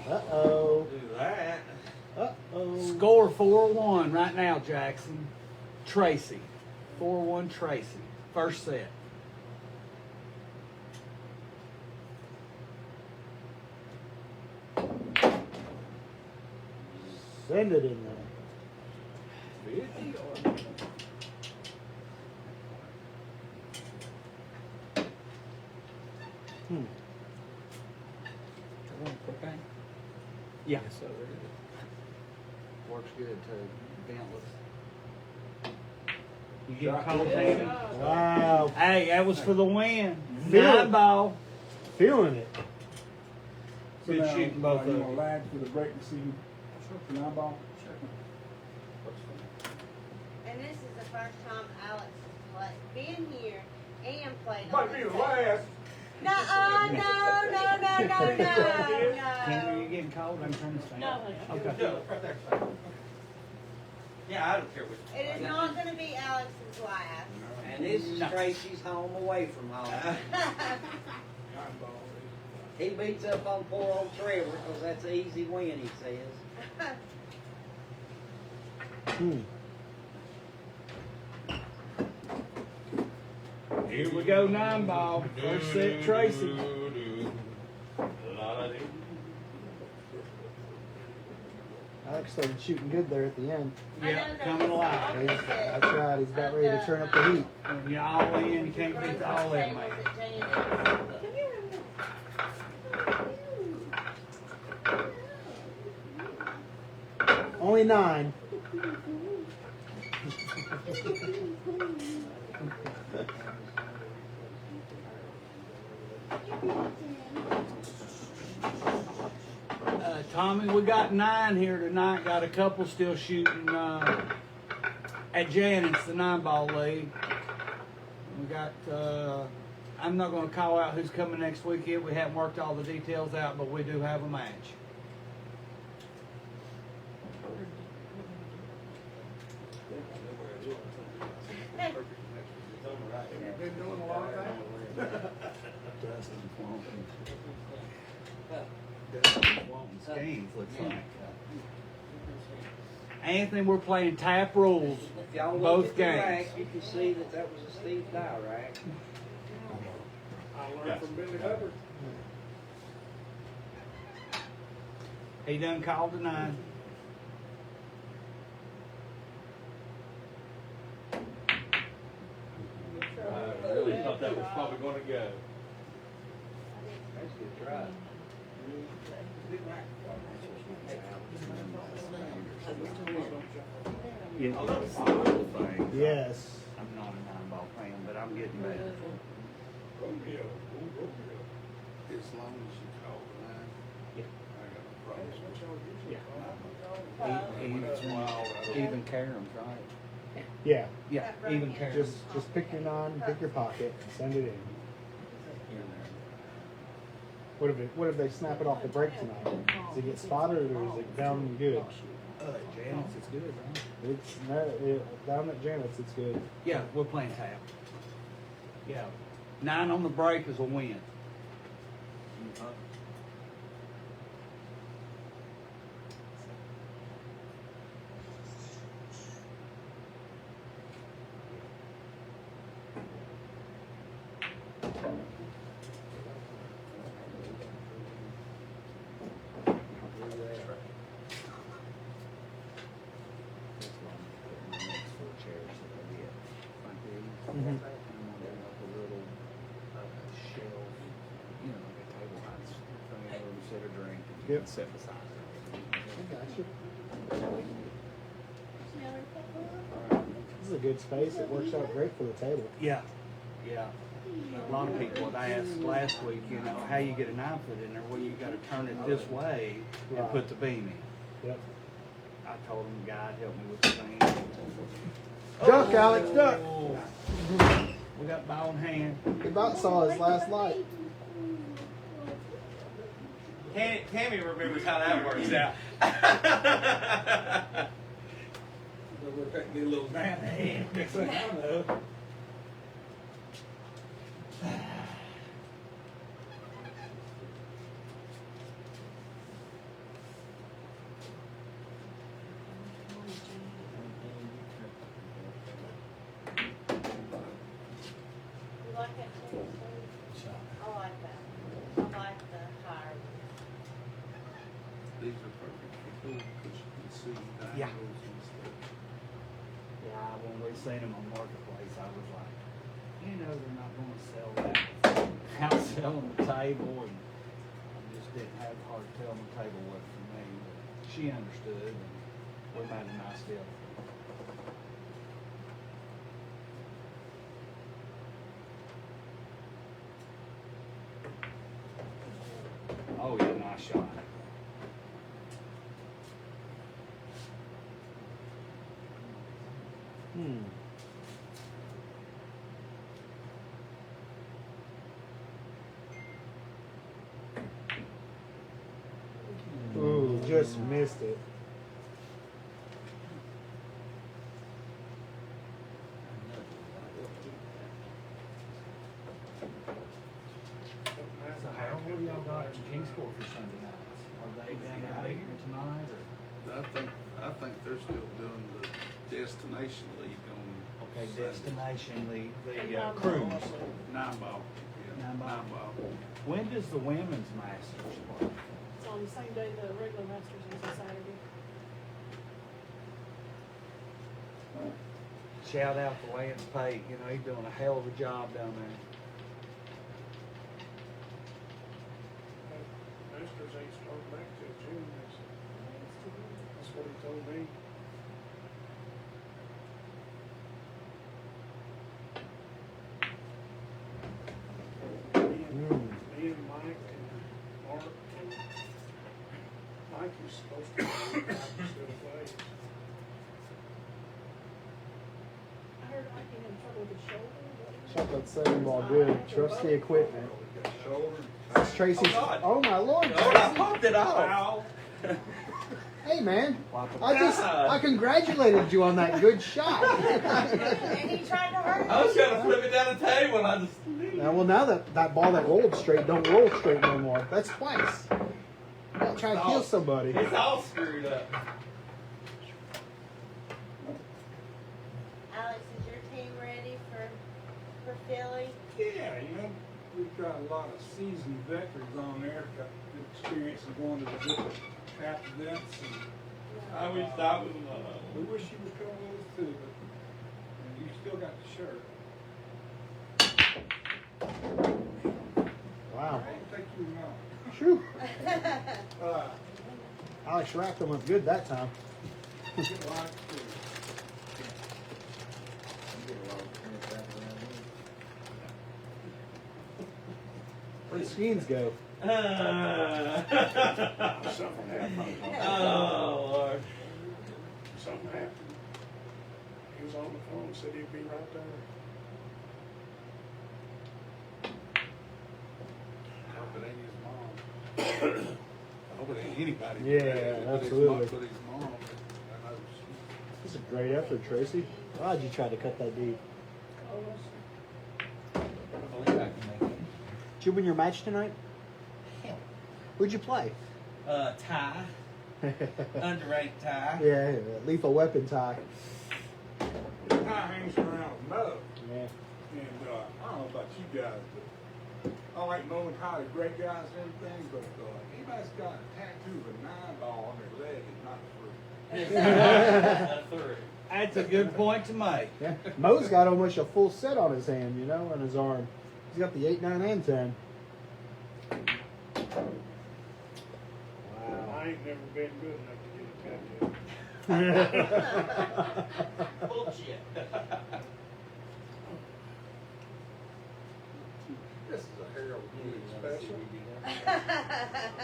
Uh-oh. Do that. Uh-oh. Score 4-1 right now, Jackson. Tracy. 4-1 Tracy. First set. Send it in there. 50 or Yeah. Works good too. Ventless. You get cold, Good David. job. Wow. Hey, that was for the win. Feel it. 9 ball. Feeling it. So Good now, shooting, both you of gonna you. lag for the break to see for 9 ball? And this is the first time Alex has been here and played. Might on be the the table. last. No, Henry, you getting cold? I'm trying to stay. No, honey. Okay. Yeah, right there. Yeah, I don't care which. It is not going to be Alex's last. And this is Tracy's home away from home. He beats up on poor old Trevor because that's an easy win, he says. Here we go, 9 ball. First set, Tracy. Alex started shooting good there at the end. Yeah, coming alive. That's right. He's about ready to turn up the heat. When you're all in, you can't beat all that, man. Only 9. Tommy, we got 9 here tonight. Got a couple still shooting at Janet's, the 9 ball league. We got, I'm not going to call out who's coming next week yet. We haven't worked all the details out, but we do have a match. Been doing a lot of that. Games, looks like. Anthony, we're playing tap rules. If y'all look Both at the games. rack, you can see that that was a Steve Dye rack. I learned from Billy Hubbard. He done called the 9. I really thought that was probably going to go. That's a good try. Yes. I'm not a 9 ball fan, but I'm getting better. Romeo. As long as you call the 9. Yeah. I got no problems with Even Karen's right. Yeah. Yeah, even Karen's. Just pick your 9, pick your pocket, and send it in. What if they snap it off the break tonight? Does it get spotted or is it down and good? Janet's, it's good, right? Down at Janet's, it's good. Yeah, we're playing tap. Yeah. 9 on the break is a win. I'm gonna do like a little shelf, you know, like a table height thing where we set a drink and you Yep. can set beside it. I got you. This is a good space. It works out great for the table. Yeah, yeah. A lot of people had asked last week, you know, how you get a 9-foot in there. Well, you got to turn it this way and Right. put the beam in. Yep. I told him the guy help me with the beam. Duck, Alex, duck. We got ball in hand. He about saw his last light. Tammy remembers how that works out. We'll take me a little nap. Next thing I know. You like that too? I like that. I like the higher one. These are perfect for pool because you can see the Yeah. angles and stuff. Yeah, when we seen them on Marketplace, I was like, you know, they're not going to sell that. Out selling the table, and I just didn't have a hard telling the table wasn't for me. But she understood, and we made a nice deal. Oh yeah, nice shot. Hmm. Ooh, just missed it. So how what do y'all got in Kingsport for Sunday nights? Are they down out here tonight or? I think they're still doing the destination league on. Okay, Sunday. destination league, the cruise. 9-ball. Yeah, 9-ball. 9-ball. When does the women's masters start? It's on the same day the regular Masters is on Saturday. Shout out to Lance Pate, you know, he's doing a hell of a job down there. Masters ain't starting back till June, that's what he told me. Me and Mike and Mark and Mike is supposed to be instead of Clay. I heard I can have trouble with his shoulder. Shot that seven ball good. Trust the equipment. Shoulder. That's Tracy's. Oh, God. Oh my lord. Oh, I Tracy. popped it off. Ow. Hey man, Like a- I congratulated you on that good shot. And he tried to hurt I was you. trying to flip it down the table and I just. Now, well, now that ball that rolled straight don't roll straight no more. That's twice. Don't try to kill somebody. It's all screwed up. Alex, is your team ready for Philly? Yeah, you know, we've got a lot of seasoned veterans on there, got good experience in going to the different tap events. And I wish that was. we wish you would come with us too, but you still got the shirt. Wow. It won't take you long. Phew. Uh, Alex racked him up good that time. get locked too. Where'd the skeins go? Something happened. Oh, Lord. Something happened. He was on the phone, said he'd be right there. I hope it ain't his mom. I hope it ain't anybody. Yeah, But his mom- absolutely. But his mom, I know she. This is a great effort, Tracy. Why'd you try to cut that deep? I believe I can make it. Did you win your match tonight? Who'd you play? Ty. Underranked Ty. Yeah, lethal weapon tie. Ty hangs around with Mo. Yeah. And I don't know about you guys, but I like knowing how the great guys and everything, but anybody's got a tattoo of a 9-ball on their leg is not free. That's three. That's a good point to make. Yeah. Mo's got almost a full set on his hand, you know, on his arm. He's got the 8, 9, and 10. I ain't never been good enough to get a tattoo. Bullshit. This is a Harold Good special.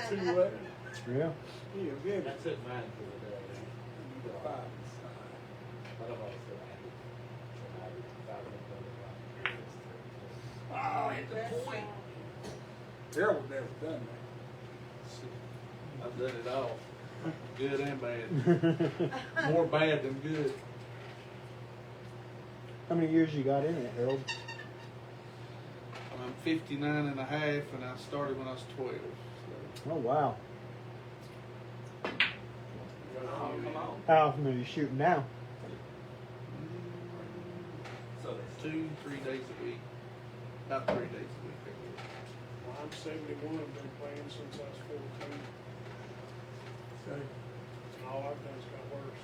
See what? Yeah. Yeah, good. That's it, mine for the day. You need a 5 inside. What about Oh, hit the point. Harold never done that. I've done it all. Good and bad. More bad than good. How many years you got in it, Harold? I'm 59 and a half, and I started when I was 12. So. Oh, wow. Oh, come on. How often are you shooting now? So that's 2, 3 days a week. About 3 days a week. Well, I'm 71. I've been playing since I was 14. So, And all I've done is got worse.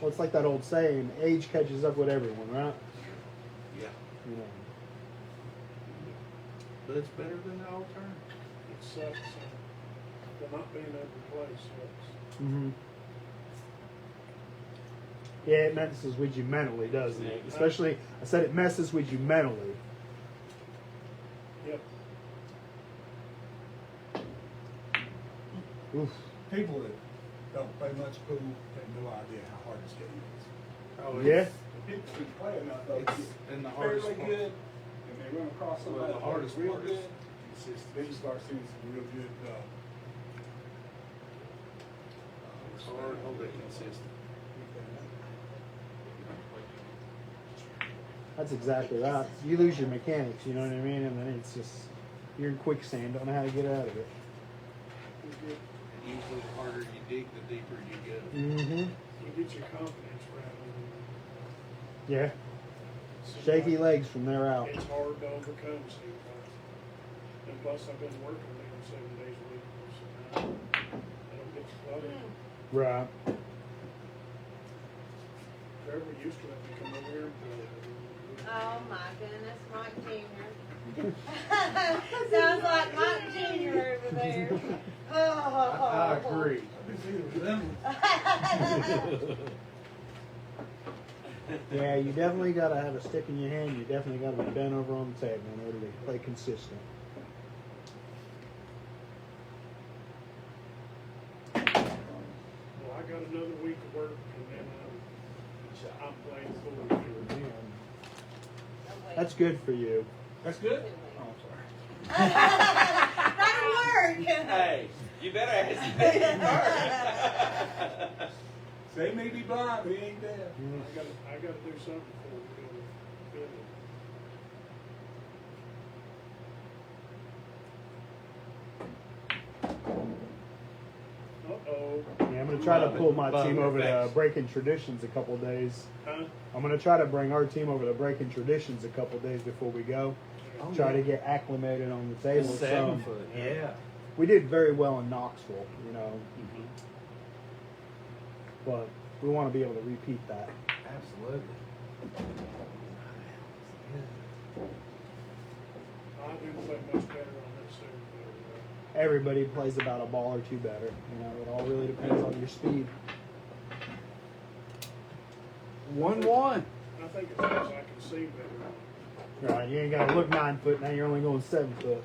Well, it's like that old saying, age catches up with everyone, right? Yeah. You know. But it's better than the alternative. It sucks. Well, not being able to play sucks. Mm-hmm. Yeah, it messes with you mentally, doesn't it? Especially, I said it messes with you mentally. Yep. Oof. people that don't play much pool have no idea how hard this game is. Oh, Yeah. The people who play enough of It's it in the get hardest fairly part. good, and they run across Well, somebody the hardest real part is good. Then you start seeing some real good. It's hard to hold it consistent. That's exactly right. You lose your mechanics, you know what I mean? And then it's just, you're in quicksand, don't know how to get out of it. And usually the harder you dig, the deeper you go. Mm-hmm. You get your confidence rattled. Yeah. Seems Shaky like legs from there out. It's hard to overcome sometimes. And plus, I've been working there 7 days a week. So I don't get to play. Right. Trevor used to have to come over here and play. Oh my goodness, Mike Jr. Sounds like Mike Jr. over there. Oh. I agree. Yeah, you definitely got to have a stick in your hand. You definitely got to be bent over on the table in order to play consistent. Well, I got another week of work and then I'm playing full week. Man, that's good for you. That's good. Oh, I'm sorry. That'll work. Hey, you better ask me first. They may be blind, but he ain't deaf. I gotta do something before we go to Philly. Uh-oh. Yeah, I'm going to try to pull my team Bummer over to face. Breaking Traditions a couple days. Huh? I'm going to try to bring our team over to Breaking Traditions a couple days before we go. Try to get acclimated on the table. 7 foot, yeah. We did very well in Knoxville, you know, but we want to be able to repeat that. Absolutely. I do play much better on this Super Everybody plays about a ball or two better. You know, it all really depends on your speed. 1-1. I think it's because I can see better. Right, you ain't got to look 9 foot now. You're only going 7 foot.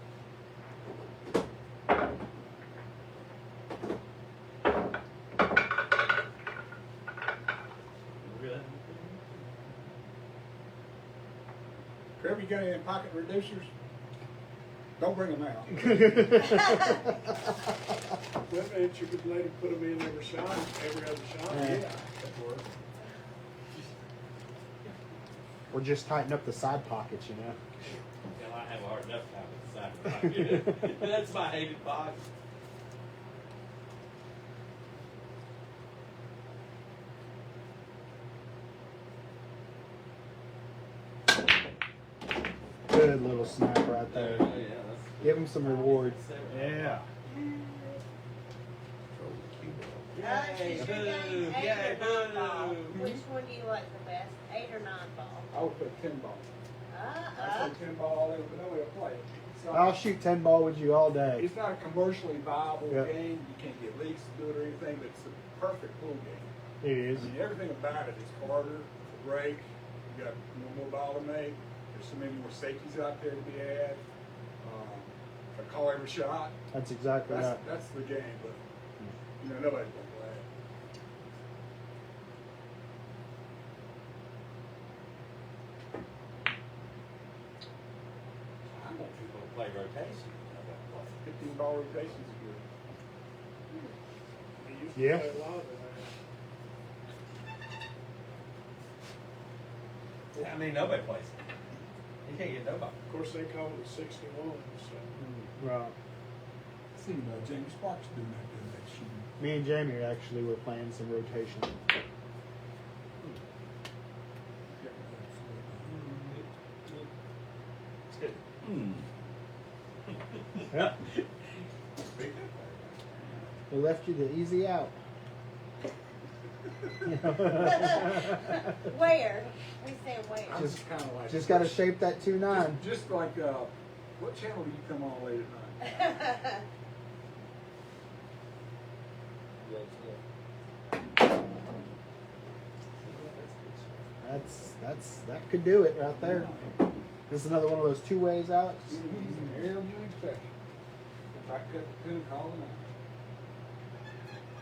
Trevor, you got any pocket reducers? Don't bring them out. Well, and you could later put them in every shot, every other shot. Yeah. That works. Or just tighten up the side pockets, you know. Well, I have a hard enough time with the side of the pocket. That's my hated pocket. Good little snap right there. Yeah, that's Give him some rewards. Yeah. Alex, Yay, is your boo, game 8 yay, or 9 ball? boo. Which one do you like the best? 8 or 9 ball? I would put 10 ball. I say 10 ball, but nobody will play it. So, I'll shoot 10 ball with you all day. it's not a commercially viable Yep. game. You can't get leagues to do it or anything, but it's the perfect pool game. It is. I mean, everything about it is harder to break. You got more ball to make. There's so many more safeties out there to be had. I call every shot. That's exactly right. That's the game, but you know nobody's gonna play it. I want people to play rotation. 15 ball rotations is good. We used to Yeah. play a lot of that. Yeah, I mean, nobody plays it. You can't get nobody. Of course, they call it 61, so. Right. Seen James Sparks doing that shooting. Me and Jamie actually were playing some rotation. It's good. Hmm. Yep. They left you the easy out. Where? We say where. I'm just kind of like. Just got to shape that 2-9. Just like, what channel do you come on late at night? That could do it right there. This is another one of those 2 ways out. Harold, you expect. If I cut the pin, call him out.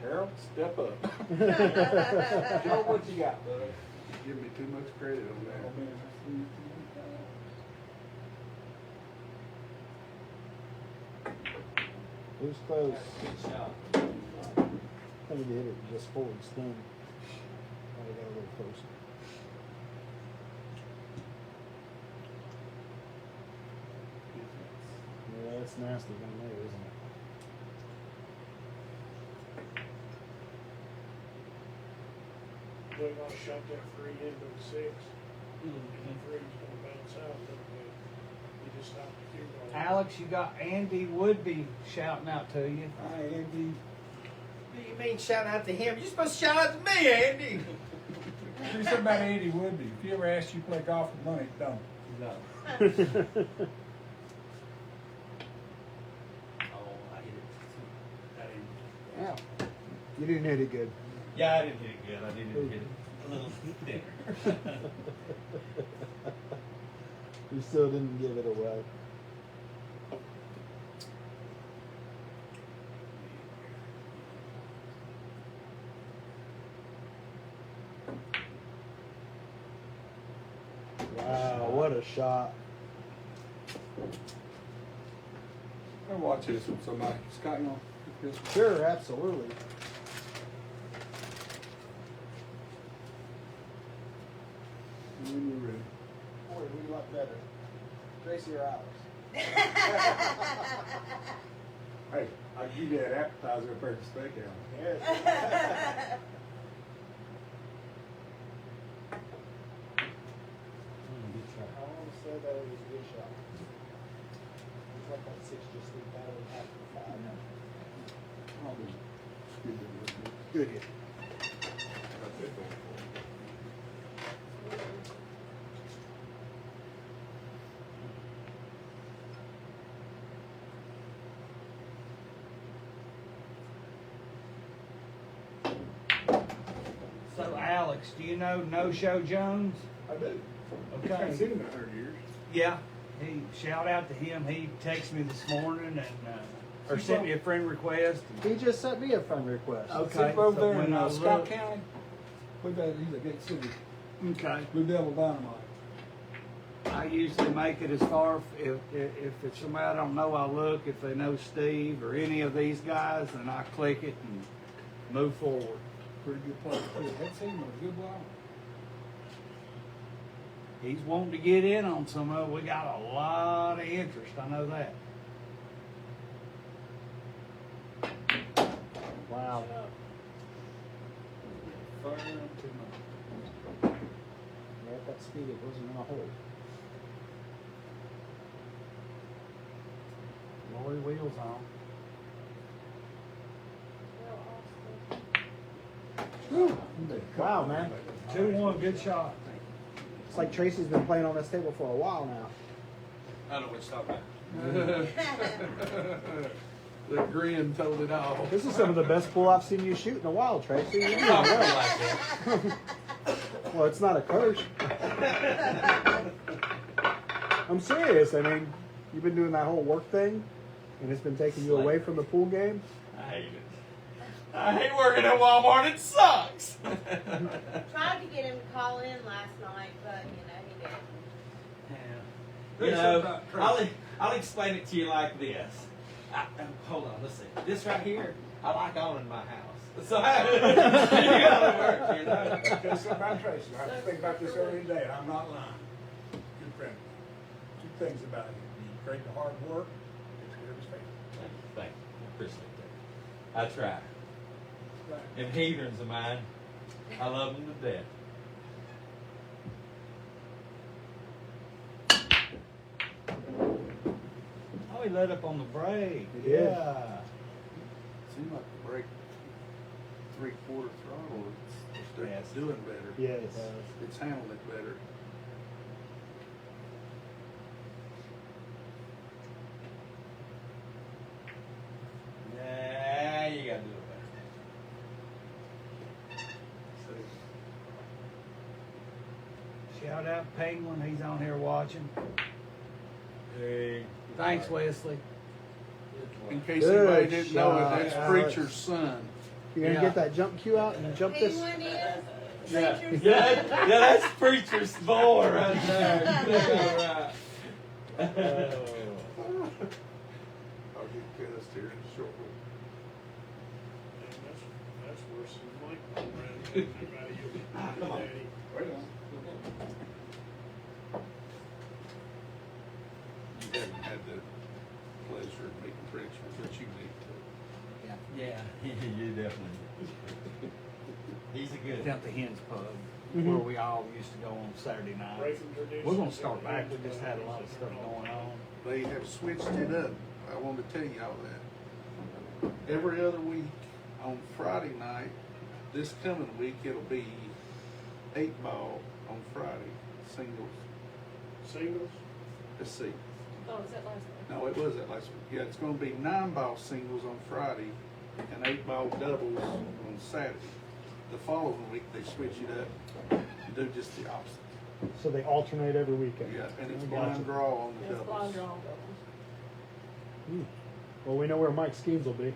Harold, step up. Joe, what you got, bud? Give me too much credit on that. Oh, man. Who's close? Good shot. I think he hit it just forward spin. Oh, we got a little closer. Yeah, that's nasty down there, isn't it? Believe I shot that free into the 6. And the three's gonna bounce out a little bit. You just stop the cue ball. Alex, you got Andy Woodby shouting out to you. Hi, Andy. What do you mean shouting out to him? You're supposed to shout out to me, Andy. Do something about Andy Woodby. If he ever asks you to play golf for money, don't. No. Oh, I hit it. I didn't. Yeah. You didn't hit it good. Yeah, I didn't hit it good. I didn't hit it a little thinner. You still didn't give it away. Wow, what a shot. I watch this with somebody. Scott, you know, this one. Sure, absolutely. When you're ready. Boy, who you like better? Tracy or Alex? Hey, I'll give you that appetizer up there at the steakhouse. Yes. I want to say that it was a good shot. It's like that 6 just slipped out of the half of the 5. I'll do it. Good hit. That's it going for it. So, Alex, do you know No Show Jones? I do. I Okay. haven't seen him in 100 years. Yeah. He shout out to him. He texted me this morning and or sent me a friend request. He just sent me a friend request. Okay. He's over so there when in I Scott look- County. He's a Gate City. Okay. Blue Devil Dynamite. I usually make it as far if it's somebody I don't know, I look. If they know Steve or any of these guys, then I click it and move forward. Pretty good player too. That's him a good while. He's wanting to get in on some of it. We got a lot of interest. I know that. Wow. Fire too much. Yeah, at that speed, it wasn't in a hole. Lori wheels on. Wow, man. 2-1, good shot. It's like Tracy's been playing on this table for a while now. I don't know what you're talking about. The grin told it all. This is some of the best pool I've seen you shoot in a while, Tracy. You're doing Talking well. like that. Well, it's not a curse. I'm serious. I mean, you've been doing that whole work thing, and it's been taking you away from the pool game. I hate it. I hate working at Walmart. It sucks. Tried to get him to call in last night, but he didn't. You know, I'll explain it to you like this. Hold on, let's see. This right here, I like owning my house. So how you gotta work, you know? Tell something about Tracy. I was thinking about this earlier today, and I'm not lying. Good friend. Two things about him. He's great at hard work. Takes care of his family. Thank you. I appreciate that. I try. Them heathens of mine, I love them to death. Oh, he let up on the brake. He did. Yeah. Seems like the brake 3/4 throttle. It's Yes. doing better. Yes. It's handling it better. Yeah, you gotta do it better. Shout out Penguin, he's on here watching. Hey. Thanks, Wesley. In case Good anybody didn't know it, shot, that's Alex. Preacher's son. You're gonna Yeah. get that jump cue out and jump this. Penguin is. Yeah, Preacher's yeah, son. yeah, that's preacher's boy right there. Yeah, right. I'll get cussed here shortly. That's worse than Mike going around telling everybody you're daddy. Wait on. You haven't had the pleasure of meeting Preacher, but you need to. Yeah, you definitely. He's a good. Down at the Hens Pub, Mhm. where we all used to go on Saturday nights. Breaking tradition. We're gonna start back. We just had a lot of stuff going on. They have switched it up. I want to tell y'all that. Every other week on Friday night, this coming week, it'll be 8-ball on Friday, singles. Singles? Let's see. Oh, was that last week? No, it was that last week. Yeah, it's going to be 9-ball singles on Friday and 8-ball doubles on Saturday. The following week, they switch it up and do just the opposite. So they alternate every weekend. Yeah, and it's I blind gotcha. draw on the It's blind doubles. draw. Well, we know where Mike Skeens will be.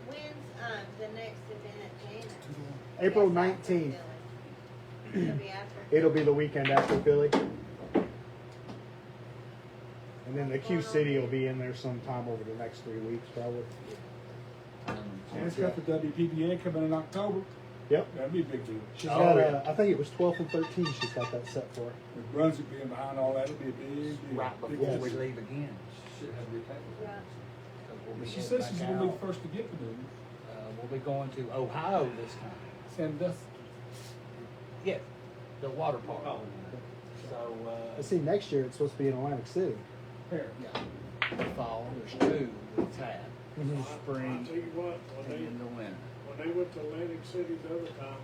When's the next event at Jana's? April That's after 19th. Philly. It'll be after. It'll be the weekend after Philly. And then the Q City will be in there sometime over the next 3 weeks, probably. And it's got the WPBA coming in October. Yep. That'd be a big deal. She's Oh, got, yeah. I think it was 12th and 13th she's got that set for. With Brunswick being behind all that, it'll be a big deal. Right Big before deal. we leave again. Should have repaid. Right. 'Cause we'll be She going says back she's gonna be out. the first to get the news. We'll be going to Ohio this time. Sandusky. Yeah, the water park. Oh. So, I see next year it's supposed to be in Atlantic City. Here. yeah, the fall, there's 2 we've had. Mhm. I'll Spring tell you what, and in the winter. when they went to Atlantic City the other time,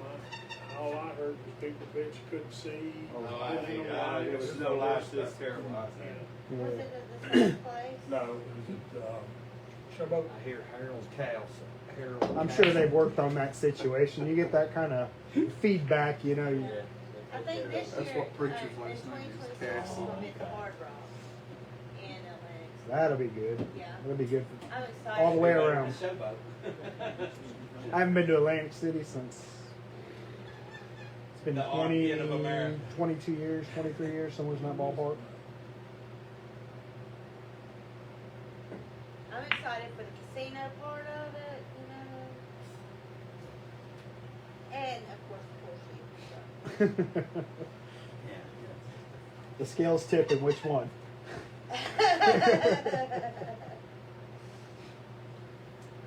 all I heard was people bitch couldn't see. Oh, didn't I know think why. there was no lights this terrible. Was Yeah. it at the same place? No, it was at, Showboat. I hear Harold Cow. Harold I'm Cow- sure they've worked on that situation. You get that kind of feedback, you know. Yeah. I think this That's year, what Preacher's in last name is, 2026, Cassie. we'll be at the Hard Rock in Atlantic. That'll be good. Yeah. That'll be good. I'm excited. All the way around. Showboat. I haven't been to Atlantic City since it's been The armpit of America. 22 years, 23 years, somewhere in that ballpark. I'm excited for the casino part of it, and of course the horse show. Yeah. The scales tip in which one?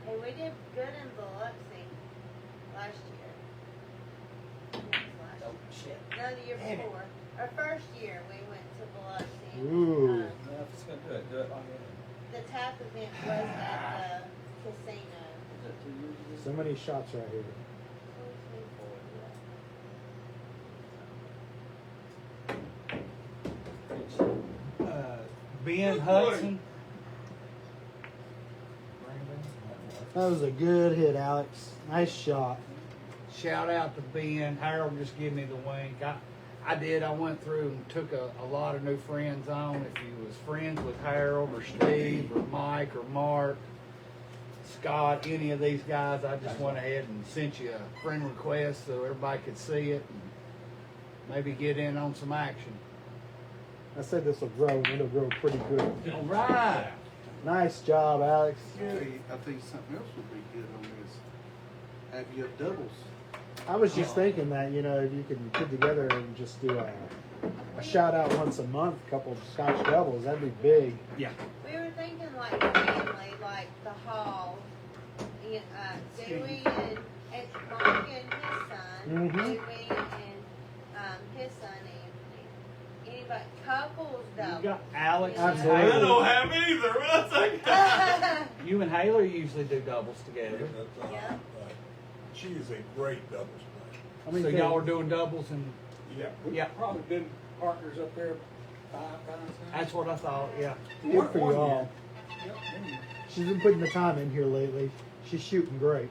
Hey, we did good in Biloxi last year. I think it was last Oh, year. shit. No, the year Damn it. before. Our first year we went to Biloxi. Ooh. No, if it's gonna do it like that. The tap event was at the casino. Is that 2 years ago? So many shots right here. Ben Hudson. That was a good hit, Alex. Nice shot. Shout out to Ben. Harold just gave me the wink. I did. I went through and took a lot of new friends on. If you was friends with Harold or Steve or Mike or Mark, Scott, any of these guys, I just went ahead and sent you a friend request so everybody could see it and maybe get in on some action. I said this will grow, and it'll grow pretty good. All right. Nice job, Alex. I think something else would be good on this. Have your doubles. I was just thinking that, you know, if you could put together and just do a shout out once a month, a couple of Scotch doubles, that'd be big. Yeah. We were thinking like family, like the Hall, Dewey and Mark and his son, Mhm. Dewey and his son Anthony. Anybody, couples You double. got Alex and Absolutely. I Haley. don't have either. What's that? You and Haley usually do doubles together. Yeah. She is a great doubles player. I mean, So y'all are doing doubles and Yeah, we've Yeah. probably been partners up there 5 times now. that's what I thought, yeah. good for you all. Yep, and She's been putting the time in here lately. She's shooting great.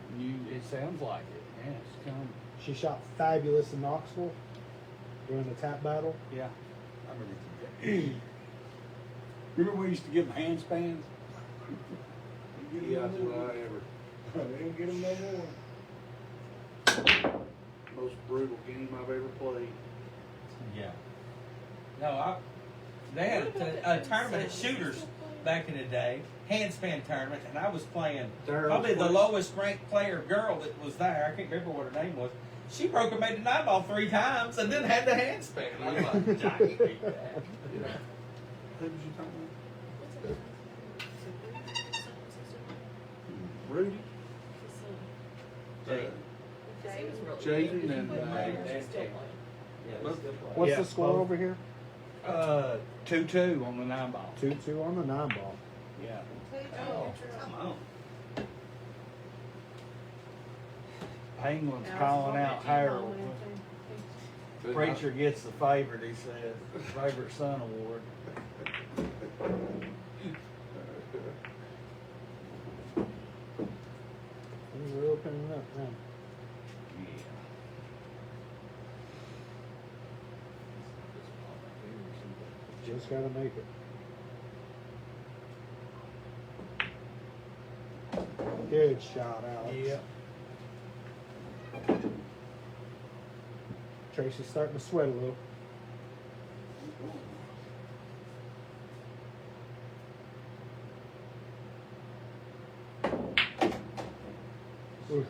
It sounds like it. Yeah, it's coming. She shot fabulous in Knoxville during the tap battle. Yeah. I remember that. Remember we used to give them handspans? Yeah, that's what I ever. They don't get them no more. Most brutal game I've ever played. Yeah. No, they had a tournament at Shooters back in the day, handspan tournament, and I was playing probably the lowest ranked player girl that was there. I can't remember what her name was. She broke and made the 9-ball 3 times and then had the handspan. I was like, I hate that. Who was you talking about? Rudy? Jaden and What's Yeah, the score both. over here? 2-2 on the 9-ball. 2-2 on the 9-ball. Yeah. Oh, come on. Penguin's calling out Harold. Preacher gets the favorite, he says. Favorite son award. Things are opening up now. Just gotta make it. Good shot, Alex. Yeah. Tracy's starting to sweat a little. Oof.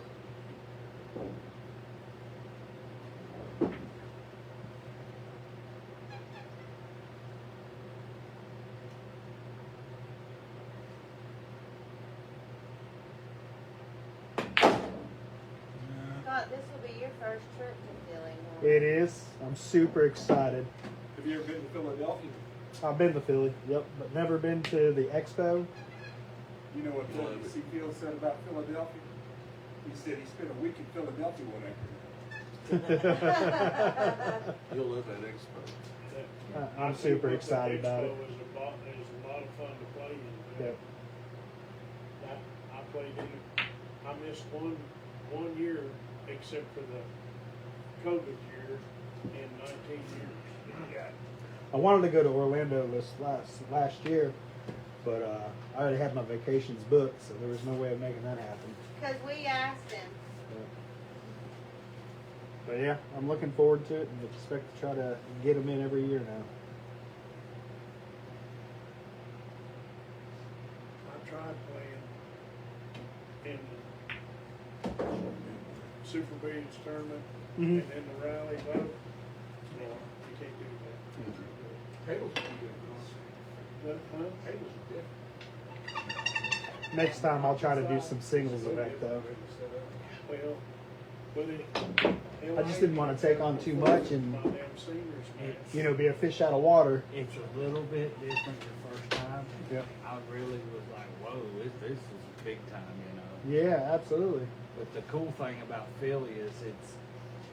Scott, this will be your first trip to Philly. won't It is. I'm super excited. Have you ever been to Philadelphia? I've been to Philly, yep, but never been to the expo. You know what Philip Seafield said about Philadelphia? He said he spent a week in Philadelphia one afternoon. You'll love that expo. I'm super excited about it. Expo is a lot of fun to play in. Yep. I played in it. I missed one year except for the COVID year in 19 years. Yeah. I wanted to go to Orlando this last year, but I already had my vacations booked, so there was no way of making that happen. Because we asked him. But yeah, I'm looking forward to it and expect to try to get them in every year now. I tried playing in the Super Billiards tournament Mhm. and then the rally vote. No, you can't do that. Tables would be good. But, huh? Tables are different. Next time I'll try to do some singles event though. Well, I just didn't want to take on too much and, my damn seniors, man. you know, be a fish out of water. It's a little bit different your first time. Yep. I really was like, whoa, this is big time, you know. Yeah, absolutely. But the cool thing about Philly is it's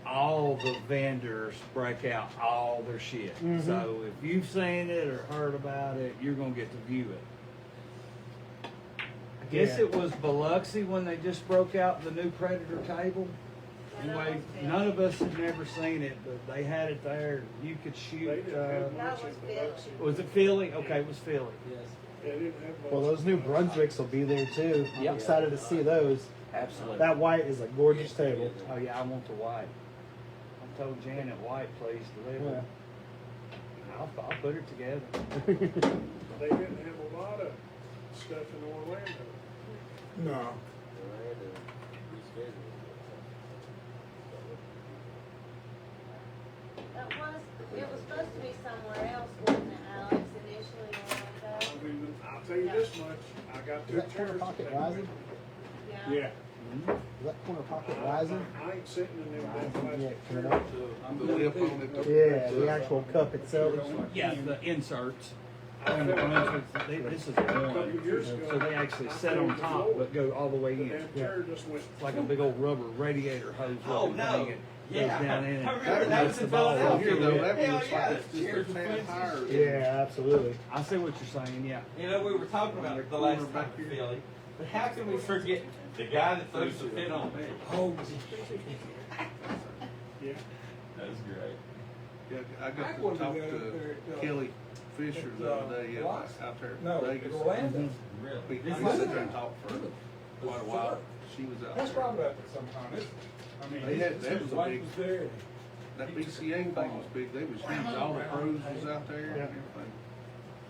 all the vendors break out all their shit. Mhm. So if you've seen it or heard about it, you're gonna get to view it. I guess Yeah. it was Biloxi when they just broke out the new Predator table. Anyway, none of us had never seen it, but they had it there. You could They shoot. didn't have That much was in Philly. Biloxi. Was it Philly? Okay, it was Philly. Yes. They didn't have much. Well, those new in Biloxi. Brunswicks will be there too. I'm Yep. excited to see those. Absolutely. That white is a gorgeous table. Oh yeah, I want the white. I told Janet white, please deliver. Yeah. I'll put it together. They didn't have a lot of stuff in Orlando. No. It was supposed to be somewhere else, wasn't it, Alex, initially I Orlando? mean, I'll tell you this much, I got Is two that corner chairs. pocket that they rising? made. Yeah. Is that corner pocket rising? I ain't sitting in them big Yeah, plastic coming chairs. up. The lip on it. Yeah, the actual cup itself. Yeah, the inserts. I And the felt- Brunswicks, this is a couple years one. ago, So they actually I set fell on to the top floor. but go all the way The in. damn chair just went. It's like a big old rubber radiator hose Oh, looking no. thing. It Yeah. goes down in and I remember that was puts in the ball Philadelphia. off. Here though, that Hell looks yeah, like it's the just chairs a were tad fancy. higher. Yeah, absolutely. I see what you're saying, yeah. You know, we were talking about it the last time in Philly, but how can we forget the guy that throws the fit on me? Oh, Yeah. That was great. Yeah, I got to talk to Kelly Fisher the other day out there in Vegas. Really? We sat there and talked for quite a while. She was out That's there. probably up at some time. I mean, They had- that was a wife big- was there. That BCA thing was big. They was huge. All the pros was out there and Yeah. everything.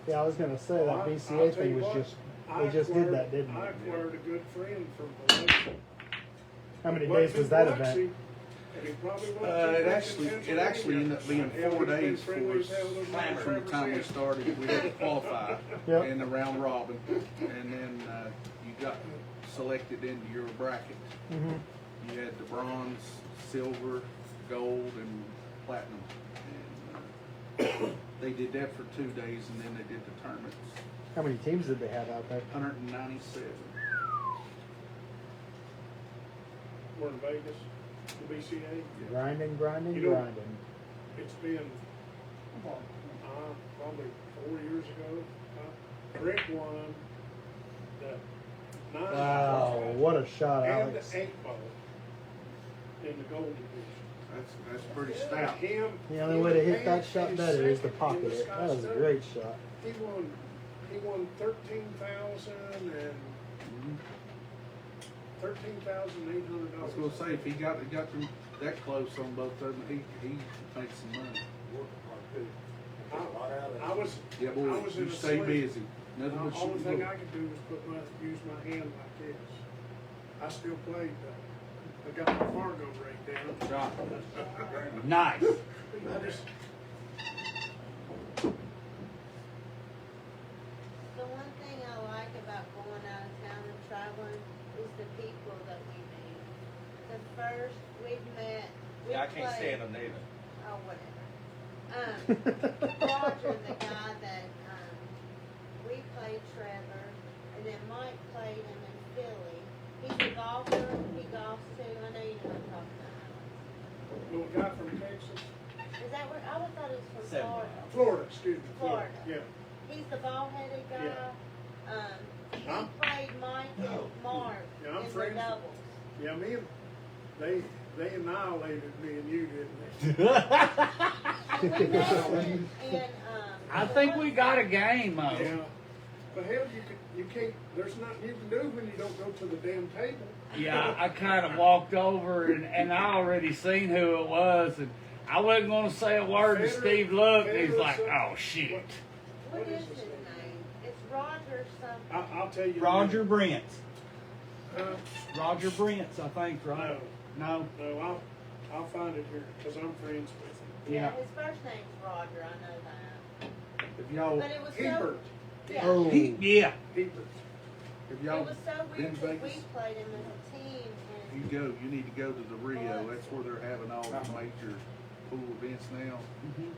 Yeah, I was gonna say Well, that I'll BCA tell thing you was what, just, I they just did acquired- that, didn't I they? acquired a good friend from Biloxi. How many Wasn't days was in that Biloxi, event? and he probably wasn't It back in actually Pennsylvania. ended up being Hell, 4 he's been days for friendly us as hell with those from the motherfuckers time we since. started. We had to qualify Yep. in the round robin, and then you got selected into your bracket. Mhm. You had the bronze, silver, gold, and platinum. And they did that for 2 days, and then they did the tournaments. How many teams did they have out there? 197. We're in Vegas, the BCA. Grinding, grinding, You know- grinding. It's been, probably 4 years ago. Rick won the 9 Wow, what a shot, and Alex. the 8 ball in the gold division. That's pretty stout. Him, The only way to hit that shot and better is to second pocket in the it. That was a Scottsdale. great shot. He won 13,000 and $13,800. I was gonna say, if he got them that close on both of them, he made some money. I was, Yeah, I boy, was in you a stay sleep. busy. Nothing The but only shooting. thing I could do was use my hand like this. I still played I got my Fargo rate down. Shot. nice. I just, The one thing I like about going out of town and traveling is the people that we meet. The first we've met, we Yeah, I can't played- stand them neither. Oh, whatever. Roger, the guy that, we played Trevor, and then Mike played him in Philly. He's a golfer, he golfs too, I know you know what I'm talking about. little guy from Texas, Is that where, I would thought it was from 7 Florida. miles. Florida, excuse me. Florida. Yeah. He's the ball-headed guy. Yeah. He I'm- played Mike and Mark Yeah, I'm in the friends. doubles. Yeah, me and, they annihilated me and you, didn't they? And we met in, I think we got a game, Mo. Yeah. But hell, you can't, there's nothing you can do when you don't go to the damn table. Yeah, I kind of walked over and I already seen who it was, and I wasn't going to say a word. And Steve looked, and he's like, "Oh shit." What is his name? It's Roger something. I'll tell you. Roger Brents. Uh, Roger Brents, I think, right? No. no, I'll find it here, because I'm friends with him. Yeah, Yeah. his first name's Roger, I know that. If y'all, But it was so, Hebert, yeah. Oh, Yeah. Hebert. if It y'all was so been weird to that we Vegas, played him as a team you and go. You need to go to the Rio. That's where they're having all the major pool events now,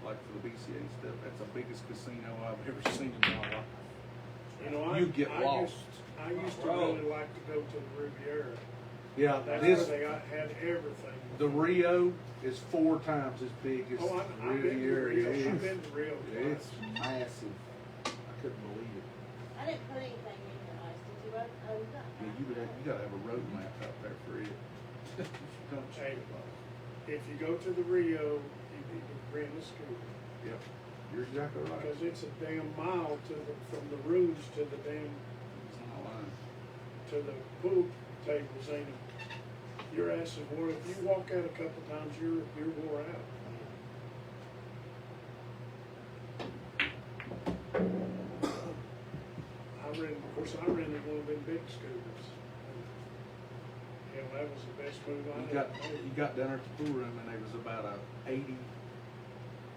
like for the BCA stuff. That's the biggest casino I've ever seen in my life. You know, You get lost. I used to really like to go to the Riviera. Yeah, That's this, where they had everything. the Rio is 4 times as big as Oh, the I've been to Riviera. Rio. It's- I've been to Rio It's twice. massive. I couldn't believe it. I didn't put anything in your eyes, did you? Oh, Yeah, you gotta have a road map out there for it. Don't you? Hey, if you go to the Rio, you need to rent a scooter. Yep, you're exactly right. Because it's a damn mile from the rooms to the damn, It's not lying. to the pool tables, ain't it? Your ass is wore, if you walk out a couple times, you're wore out. Of course, I rented one of them big scooters. Hell, that was the best move I You ever got, made. you got down there at the pool room and there was about a 80,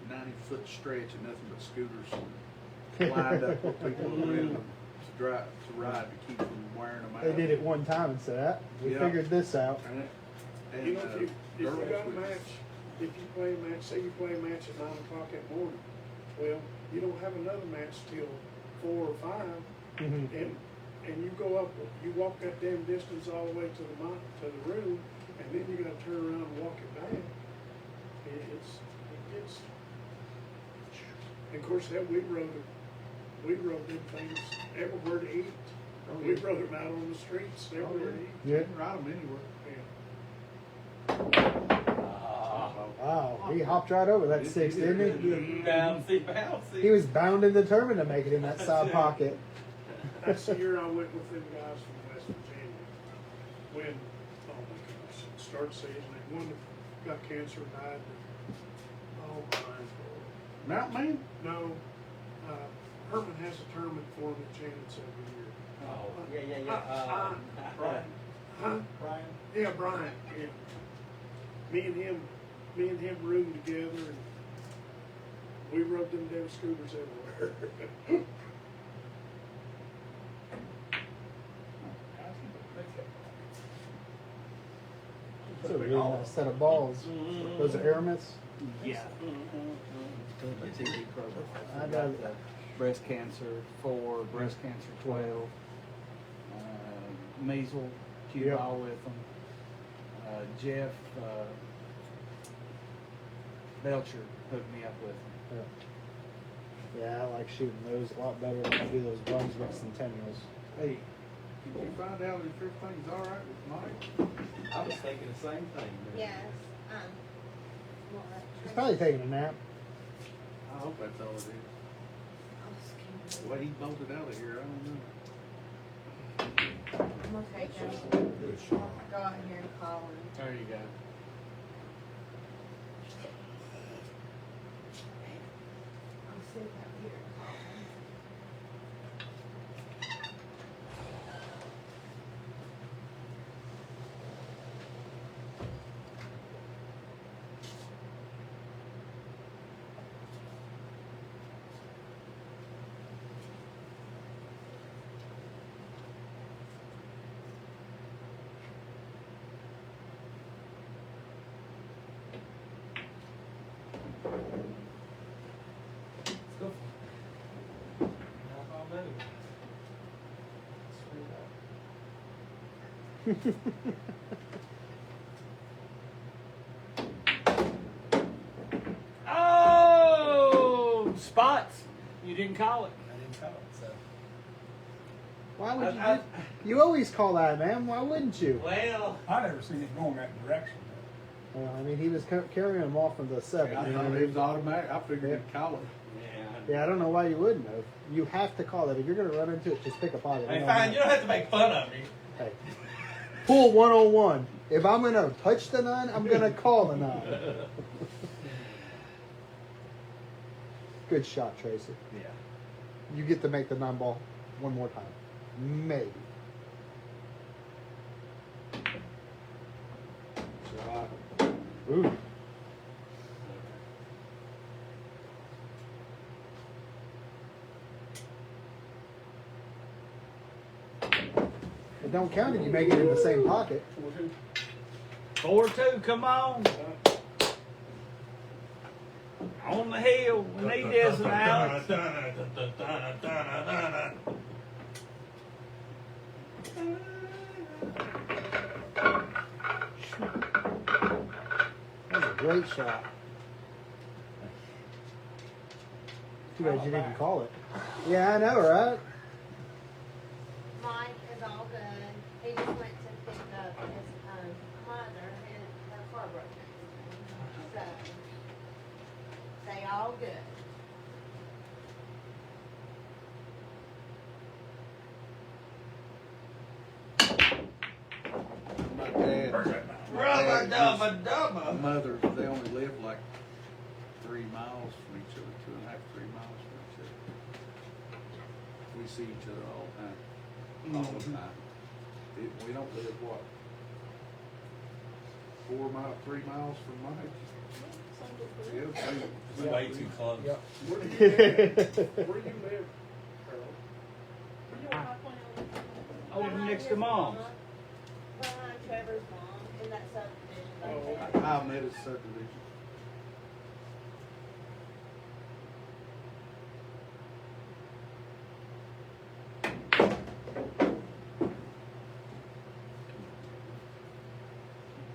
90-foot stretch of nothing but scooters lined up with people around them to ride to keep from wearing them out. They did it one time and said, ah, we Yeah. figured this out. And, You know, if you girls got a would- match, if you play a match, say you play a match at 9 o'clock at morning, well, you don't have another match till 4 or 5, Mhm. and you go up, you walk that damn distance all the way to the room, and then you gotta turn around and walk it back. It gets, and of course, hell, we rode them things everywhere to eat. Oh, We yeah. rode them out on the streets Oh, everywhere to yeah. eat. Yeah. You can ride them anywhere. Wow, he hopped right over that 6, didn't he? Bouncy, bouncy. He was bound and determined to make it in that side pocket. That's the year I went with them guys from West Virginia. When, oh my gosh, start season, and one got cancer, died. Oh my. Mountain Man? No, Herman has a tournament for him at Janet's every year. Oh, yeah. Brian. Huh? Brian? Yeah, Brian, yeah. Me and him roomed together, and we rode them damn scooters everywhere. It's a really nice set of balls. Those are Aramis. Yeah. The TV program. I got the breast cancer 4, breast cancer 12, measles, cue Yep. ball with them. Jeff Belcher hooked me up with them. Yeah, I like shooting those a lot better than I do those Brunswick Centennials. Hey, can you find out if everything's all right with Mike? I was thinking the same thing. Yes, well, He's probably taking a nap. I hope that's all it is. I'll just The way he bolted out of here, I don't know. I'm gonna take him. Go out here and call him. There you go. I'll sit out here and call him. Let's go. Knock on wood. Oh, spots. You didn't call it. I didn't call it, so. Why would you? I- You always call that, man. Why wouldn't you? Well, I never seen it going that direction. Well, I mean, he was carrying them off from the 7. I you know? thought it was automatic. I figured he'd call it. yeah. Yeah, I don't know why you wouldn't have. You have to call it. If you're going to run into it, just pick a pocket. Hey, fine. You don't have to make fun of me. Hey. Pool 101. If I'm going to touch the 9, I'm going to call the 9. Good shot, Tracy. Yeah. You get to make the 9 ball one more time. Maybe. Ooh. It don't count if you make it in the same pocket. 4-2, come on. On the hill, we need this and Alex. great shot. Too bad you didn't call it. Yeah, I know, right? Mike is all good. He just went to pick up his mother and her car broke down. So they all good. My dad, Rubber his dubba dubba. mother, they only live like 3 miles from each other, 2.5, 3 miles from each other. We see each other all the time, all the time. We don't live, what, 3 miles from Mike? Yeah, It's way too close. Where do you live? Where do you live, Harold? Over next to Mom's. Behind Trevor's mom in that subdivision. Oh, back okay. I met his subdivision.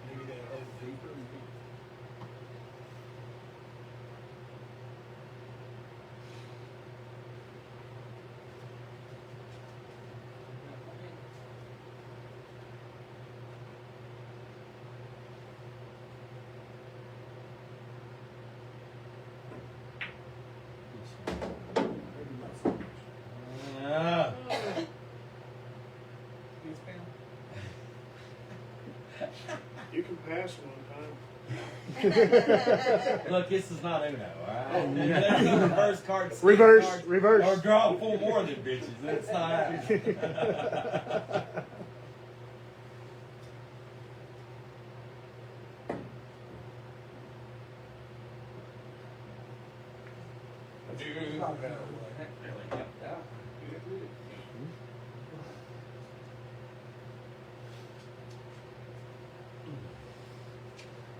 Maybe that old paper. Ah. You can pass one time. Look, this is not Uno, alright? There's no reverse card, stick Reverse, cards, reverse. or draw 4 more of them bitches. That's not happening. Dude, that really helped out.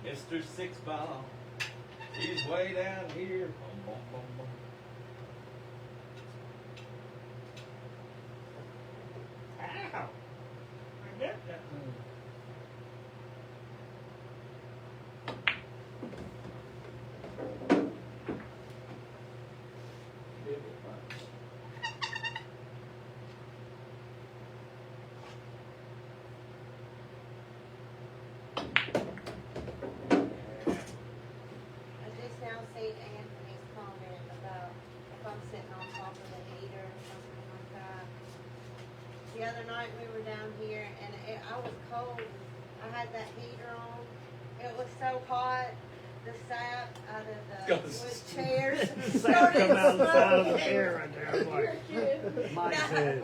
Mr. Six Ball, he's way down here. Boom, boom, boom, boom. Ow! I get that. I just now see Anthony's comment about if I'm sitting on top of the heater or something like that. The other night we were down here and I was cold. I had that heater on. It was so hot. The sap out of the wood chairs started Come out the side of the smoking. chair right there. I was like, Mike No. said,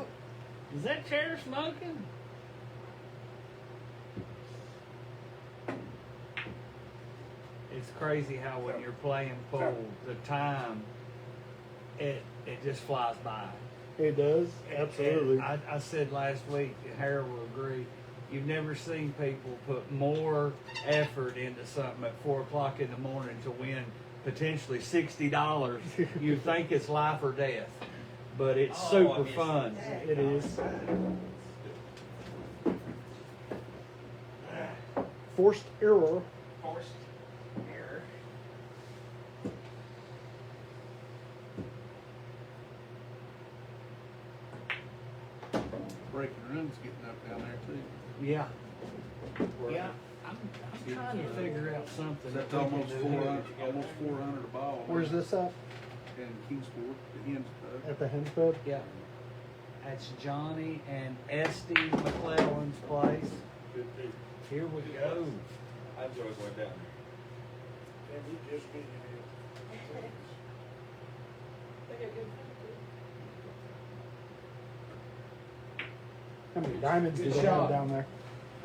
"Is that chair smoking?" It's crazy how when you're playing pool, the time it just flies by. It does, absolutely. And I said last week, and Harold will agree, you've never seen people put more effort into something at 4 o'clock in the morning to win potentially $60. You think it's life or death, but it's Oh, I super missed fun. It is. Forced error. Forced error. Breaking run's getting up down there too. Yeah. Yeah. I'm trying to figure out something. That's that we can almost do 400, here. almost 400 a ball. Where's this at? In Kingsport, the Hens Pub. At the Hens Pub? Yeah. That's Johnny and Esty McClellan's place. Good deal. Here we go. I enjoy going down Yeah, we just been in here. How many diamonds do Good they shot. have down there?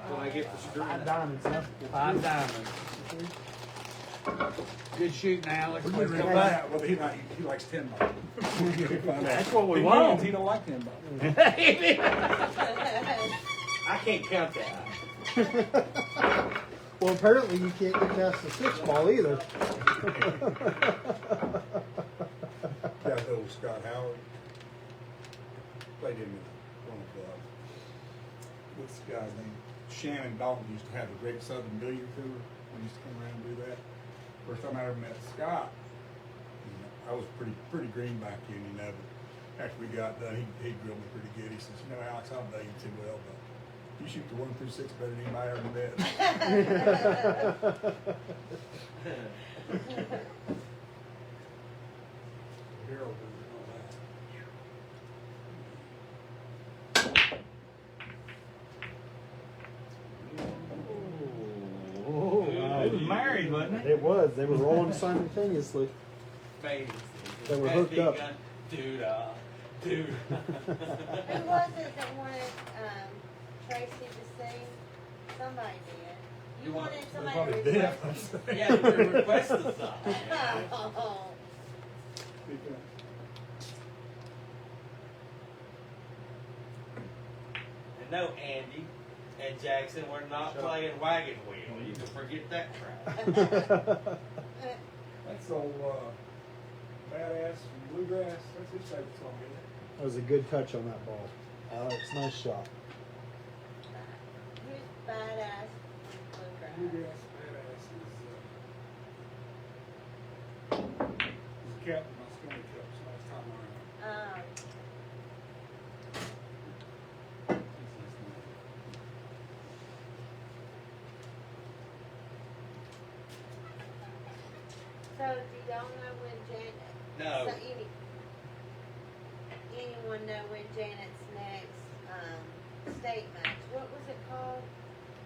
When I get the screw. 5 diamonds, huh? 5 diamonds. Good shooting, Alex. When Let's you go realize back. that, well, he likes 10 ball. That's what we He want. wins, he don't like 10 ball. I can't count that. Well, apparently you can't get past the 6 ball either. That old Scott Howard played in one of what's the guy's name? Shannon Dalton used to have a great Southern billiard tour. We used to come around and do that. First time I ever met Scott, I was pretty green back then, you know. But after we got done, he grilled me pretty good. He says, you know, Alex, I don't know you too well, but you shoot the 1 through 6 better than anybody I ever met. Harold did all that. Oh, It was married, wasn't it? It was. They were rolling simultaneously. Baby. They were hooked up. Dude. Who was it that wanted Tracy to sing? Somebody did. You wanted somebody to Probably request did. Yeah, we requested the song. it. Oh. And no, Andy and Jackson, we're not playing wagon wheel. You can forget that crap. That's old Badass from Bluegrass. That's his favorite song, isn't it? That was a good touch on that ball. Alex, nice shot. Who's badass bluegrass? Bluegrass Badass is captain of my Scully Cups last time around. So you don't know when Janet? No. So anyone know when Janet's next state match? What was it called?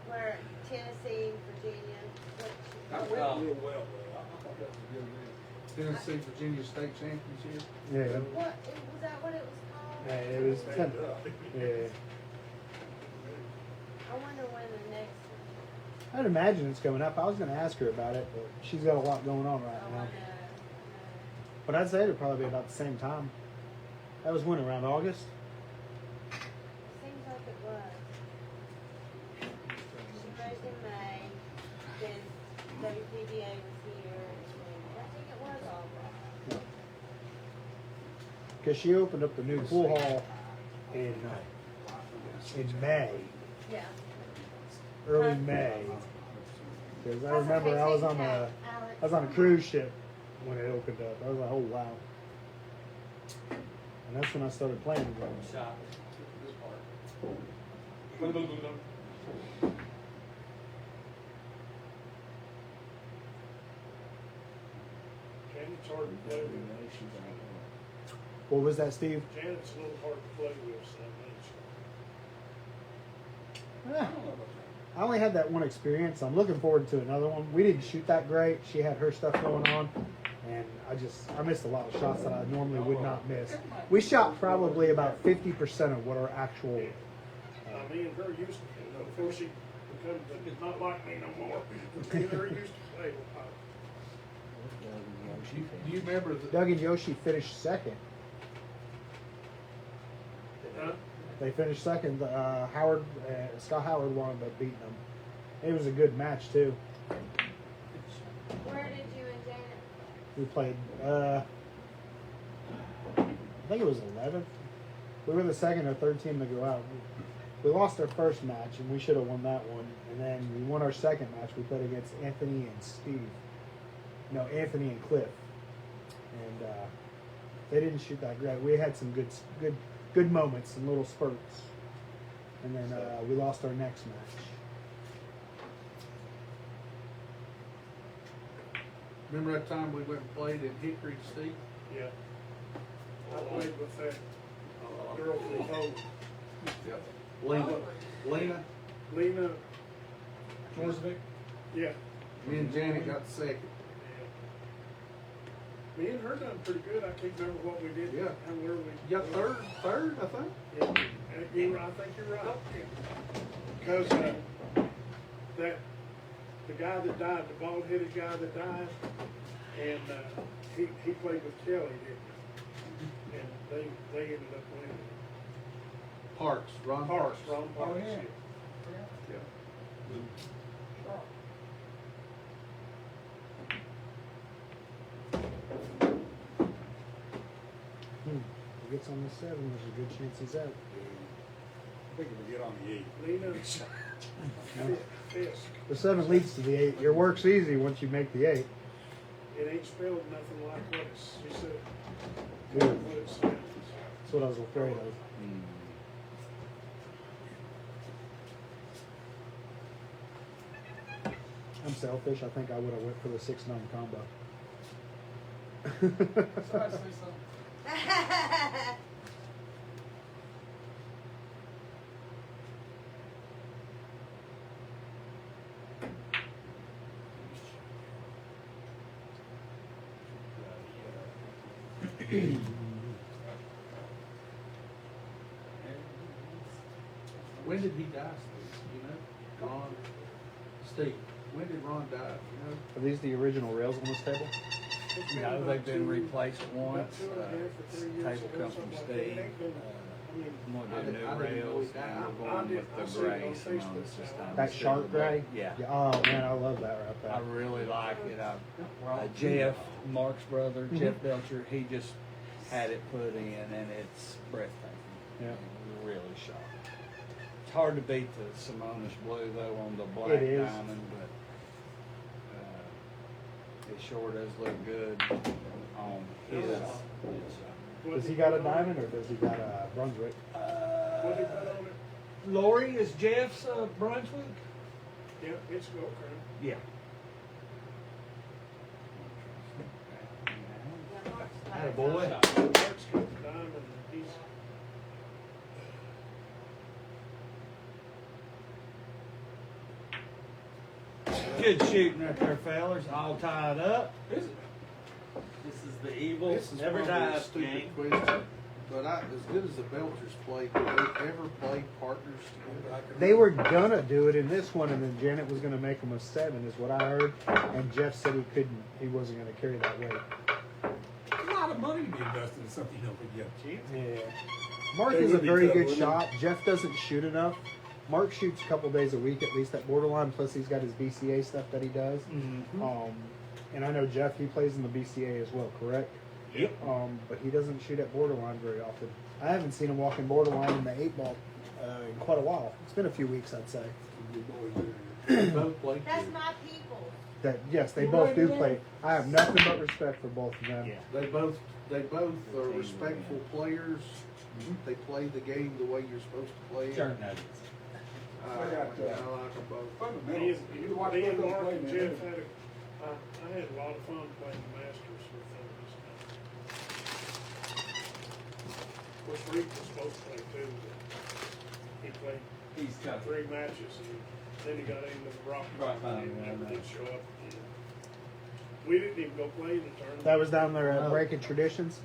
Where Tennessee, Virginia. What That went real well, though. I thought that was a good win. Tennessee, Virginia State Championship. Yeah. What was that? What it was called? Yeah, it was Stand up. Yeah. I wonder when the next. I'd imagine it's coming up. I was going to ask her about it, but she's got a lot going on right Oh, I now. know. But I'd say it'd probably be about the same time. That was when, around August? Seems like it was. She raced in May. Then WPBA was here. And I think it was August. Because she opened up the new pool hall in May, Yeah. early May. Because I remember I was on a cruise ship when it opened up. I was like, oh wow. And that's when I started playing the drums. Shot. Janet's hard to play with. What was that, Steve? Janet's a little hard to play with, so Eh, I only had that one experience. I'm looking forward to another one. We didn't shoot that great. She had her stuff going on, and I missed a lot of shots that I normally would not miss. We shot probably about 50% of what our actual. me and her used to, before she became not like me no more. Me and her used to play with her. Do you remember the Doug and Yoshi finished second. Huh? They finished second. Scott Howard wound up beating them. It was a good match too. Where did you and Janet? We played. I think it was 11th. We were the second or third team to go out. We lost our first match, and we should have won that one. And then we won our second match. We played against Anthony and Steve. No, Anthony and Cliff. And they didn't shoot that great. We had some good moments, some little spurts. And then we lost our next match. remember that time we went and played in Hickory, Steve? Yeah. I played with that girl from home, Lena. Lena. Torsvik? Yeah. Me and Janet got second. Me and her done pretty good. I can't remember what we did. Yeah. And where we You got third, I think. Yeah. And I think you're right. Because the guy that died, the bald-headed guy that died, and he played with Kelly, didn't he? And they ended up winning. Parks, Ron Parks, Parks. Ron Parks. yeah. Yeah. If he gets on the 7, there's a good chance he's out. I think if we get on the 8. Lena, Fisk. The 7 leads to the 8. Your work's easy once you make the 8. It ain't spelled nothing like what it's, she said, Good. what it sounds. That's what I was afraid of. I'm selfish. I think I would have went for the 6-9 combo. Somebody say something. When did he die, Steve? You know? Ron? Steve, when did Ron die? You know? Are these the original rails on this table? It's been No, about they've been two- replaced once. About 2.5 or 3 years Table ago, come from something like that. It Steve. ain't been- I mean, I'm gonna I do didn't- I new didn't know rails, he and died. we're I going did- with I the seen it on gray cement Facebook this now. time. That instead sharp of the gray? Yeah. Oh man, I love that right there. I really like it. Ron- Jeff, Mark's brother, Mhm. Jeff Belcher, he just had it put in, and it's breathtaking. Yeah. Really sharp. It's hard to beat the Simonis blue though on the black It is. diamond, but it sure does look good on his. what Does did he you got a put on diamond it? or does he got a Brunswick? What did he put on it? Lori is Jeff's Brunswick. Yeah, it's gold crown. Yeah. Boy. Mark's got the diamond, and he's, Good shooting right there, fellas. All tied up. Is it? This is the evil This is never probably a dies stupid game. question, but as good as the Belchers played, did they ever play partners together? They were gonna do it in this one, and then Janet was gonna make them a 7, is what I heard. And Jeff said he couldn't. He wasn't gonna carry that weight. A lot of money to be invested in something you don't think you have a chance. Yeah. Mark They is a would be very tough, good wouldn't shot. Jeff doesn't shoot enough. Mark shoots a couple days a week at least at borderline. Plus he's got his BCA stuff that he does. And I know Jeff, he plays in the BCA as well, correct? Yep. But he doesn't shoot at borderline very often. I haven't seen him walking borderline in the 8-ball in quite a while. It's been a few weeks, I'd say. Good boys They there. both played That's good. my people. That yes, they both do play. I have nothing but respect for both of them. Yeah. They both are respectful players. They play the game the way you're supposed to play it. Jerk nuggets. I like them both. me Fundamentals. and, You watch me and those Mark play, and man. Jeff had I had a lot of fun playing the Masters with them this time. Of course, Reed was supposed to play too, but he played He's got 3 matches, and then he got into the rock Right, and right, never right. did show up again. We didn't even go play in the tournament. That was down there at No. Breaking Traditions.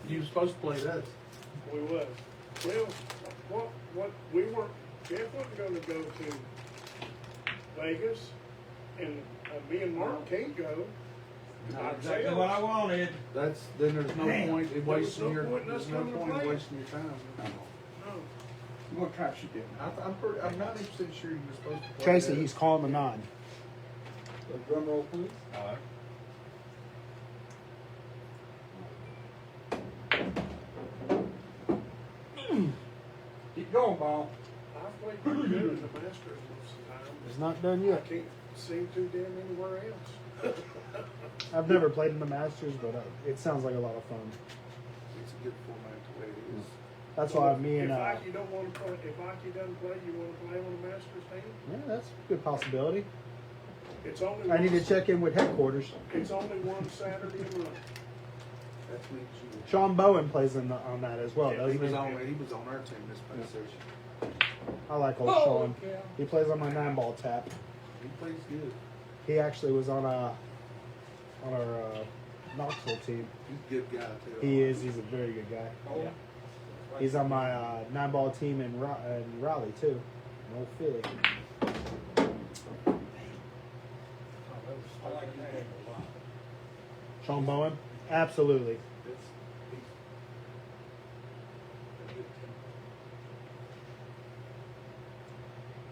You were supposed to play us. We was. Well, what we weren't, Jeff wasn't gonna go to Vegas, and me and Mark can't go. Not exactly what I wanted. Then there's no Damn. point in There was wasting no your point in us there's no coming to point in play. wasting your time. No. What track she did? I'm 90% sure you were supposed to play Tracy, us. he's calling the 9. Drum roll, please. All right. Keep going, ball. I played pretty good in the Masters most of the time. It's not done I yet. can't seem too damn anywhere else. I've never played in the Masters, but it sounds like a lot of fun. It's a good format the way it is. That's why me and If Ike don't want to play, if Ike doesn't play, you want to play on the Masters team? yeah, that's a good possibility. It's only. I need to one- check in with headquarters. It's only one Saturday a month. That's me. Sean Bowen plays on that as well, Yeah, doesn't He he? was on our team this past session. I like old Oh, Sean. yeah. He plays on my 9-ball tap. He plays good. He actually was on our Knoxville team. He's a good guy too. He is. He's a very good guy. Oh. Yeah. He's on my 9-ball team in Raleigh too. In Old Philly. I like his game a lot. Sean Bowen? Absolutely.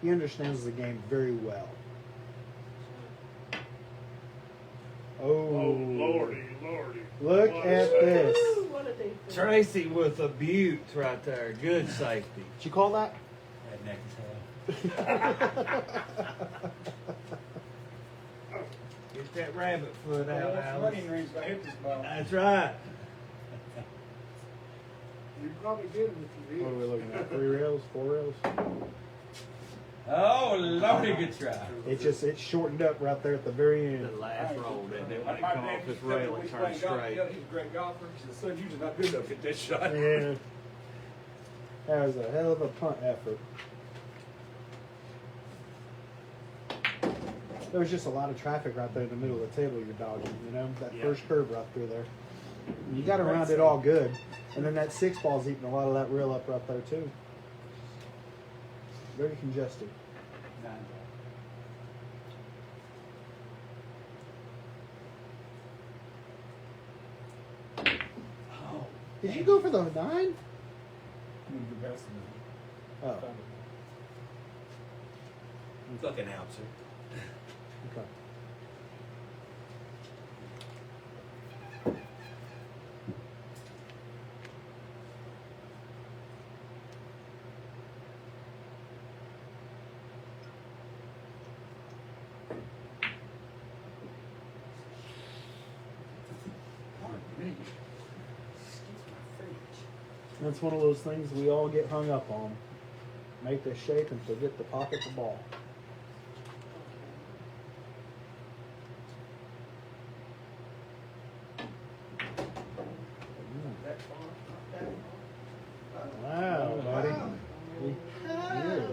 He understands the game very well. Oh, Oh, lordy. Look What at a save. this. What a defense. Tracy with a butte right there. Good safety. Did you call that? That neck is hell. Good Get that rabbit foot out, Alex. Running rings got hit this ball. That's right. You'd probably get them if you What are did. we looking at? 3 rails, 4 rails? Oh, Lordy, good try. It shortened up right there at the very The end. last roll, didn't it? My When it come dad off used this to tell me rail, when it he's turned playing golf, straight. yeah, he's a great golfer. He said, son, you're just not good enough to hit this shot. Yeah. That was a hell of a punt effort. There was just a lot of traffic right there in the middle of the table you're dodging, you know? That Yeah. first curve right through there. You got to round it all good. And then that 6 ball's eating a lot of that rail up right there, too. Very congested. Oh, Did you go for the 9? Move the best of Oh, it. look announcer. okay. That's one of those things we all get hung up on. Make the shape and forget to pocket the ball. Wow, buddy. Yeah.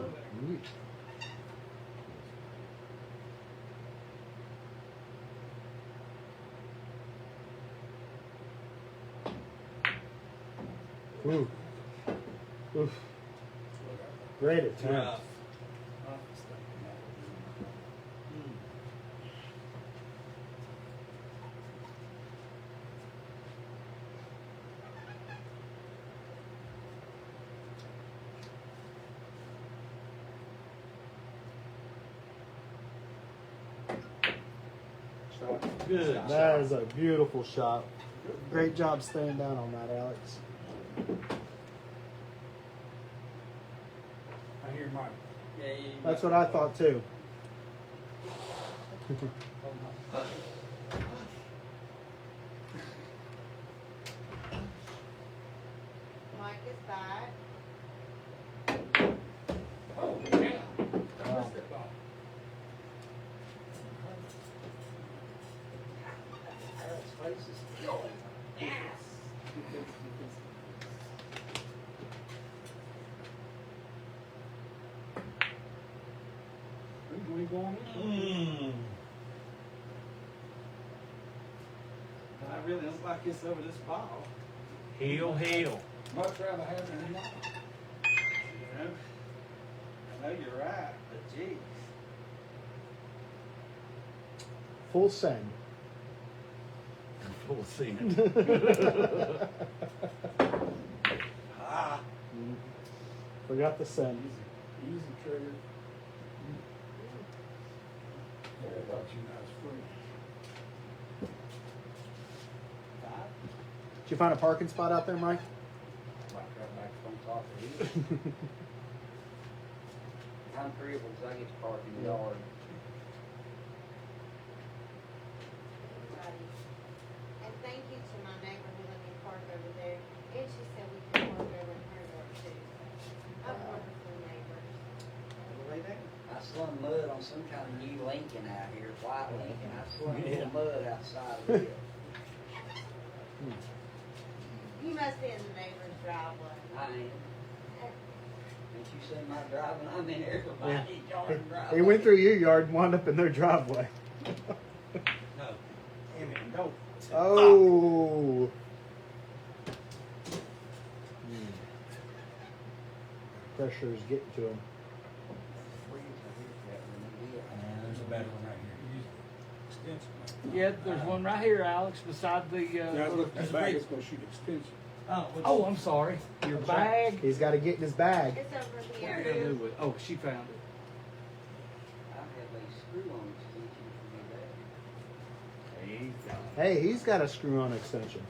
Ooh. Oof. Great attempt. Rough. Good. That is a beautiful shot. Great job staying down on that, Alex. I hear Mike. Yeah, That's what I thought too. Mike is back. Oh, yeah. I Wow. missed that ball. Alex faces. When you going in? Mm. I really don't like this over this ball. Heel, heel. Much rather have it than not. You know? I know you're right, but geez. Full send. Full send. Ah. Forgot the send. Easy trigger. Yeah, I thought you guys free. Did you find a parking spot out there, Mike? Right back on top of you. I'm agreeable because I get to park in the yard. And thank you to my neighbor who let me park over there. And she said we can park over in her yard too. I'm wonderful neighbors. I slung mud on some kind of new Lincoln out here, white Lincoln. I slung a little mud outside of it. You must be in the neighbor's driveway. I am. Did you see my driving? I'm in everybody's yard driveway. He went through your yard and wound up in their driveway. No. Emmy, don't. Oh. Pressure is getting to him. There's a better one right here. Use the extension. Yeah, there's one right here, Alex, beside the. Yeah, I was looking at There's the a bag, big- it's gonna shoot extension. Oh, I'm sorry. Your bag. He's got to get in his bag. It's over What here. are you gonna do with? Oh, she found it. I have a screw-on extension for my bag. There you go. Hey, he's got a screw-on extension.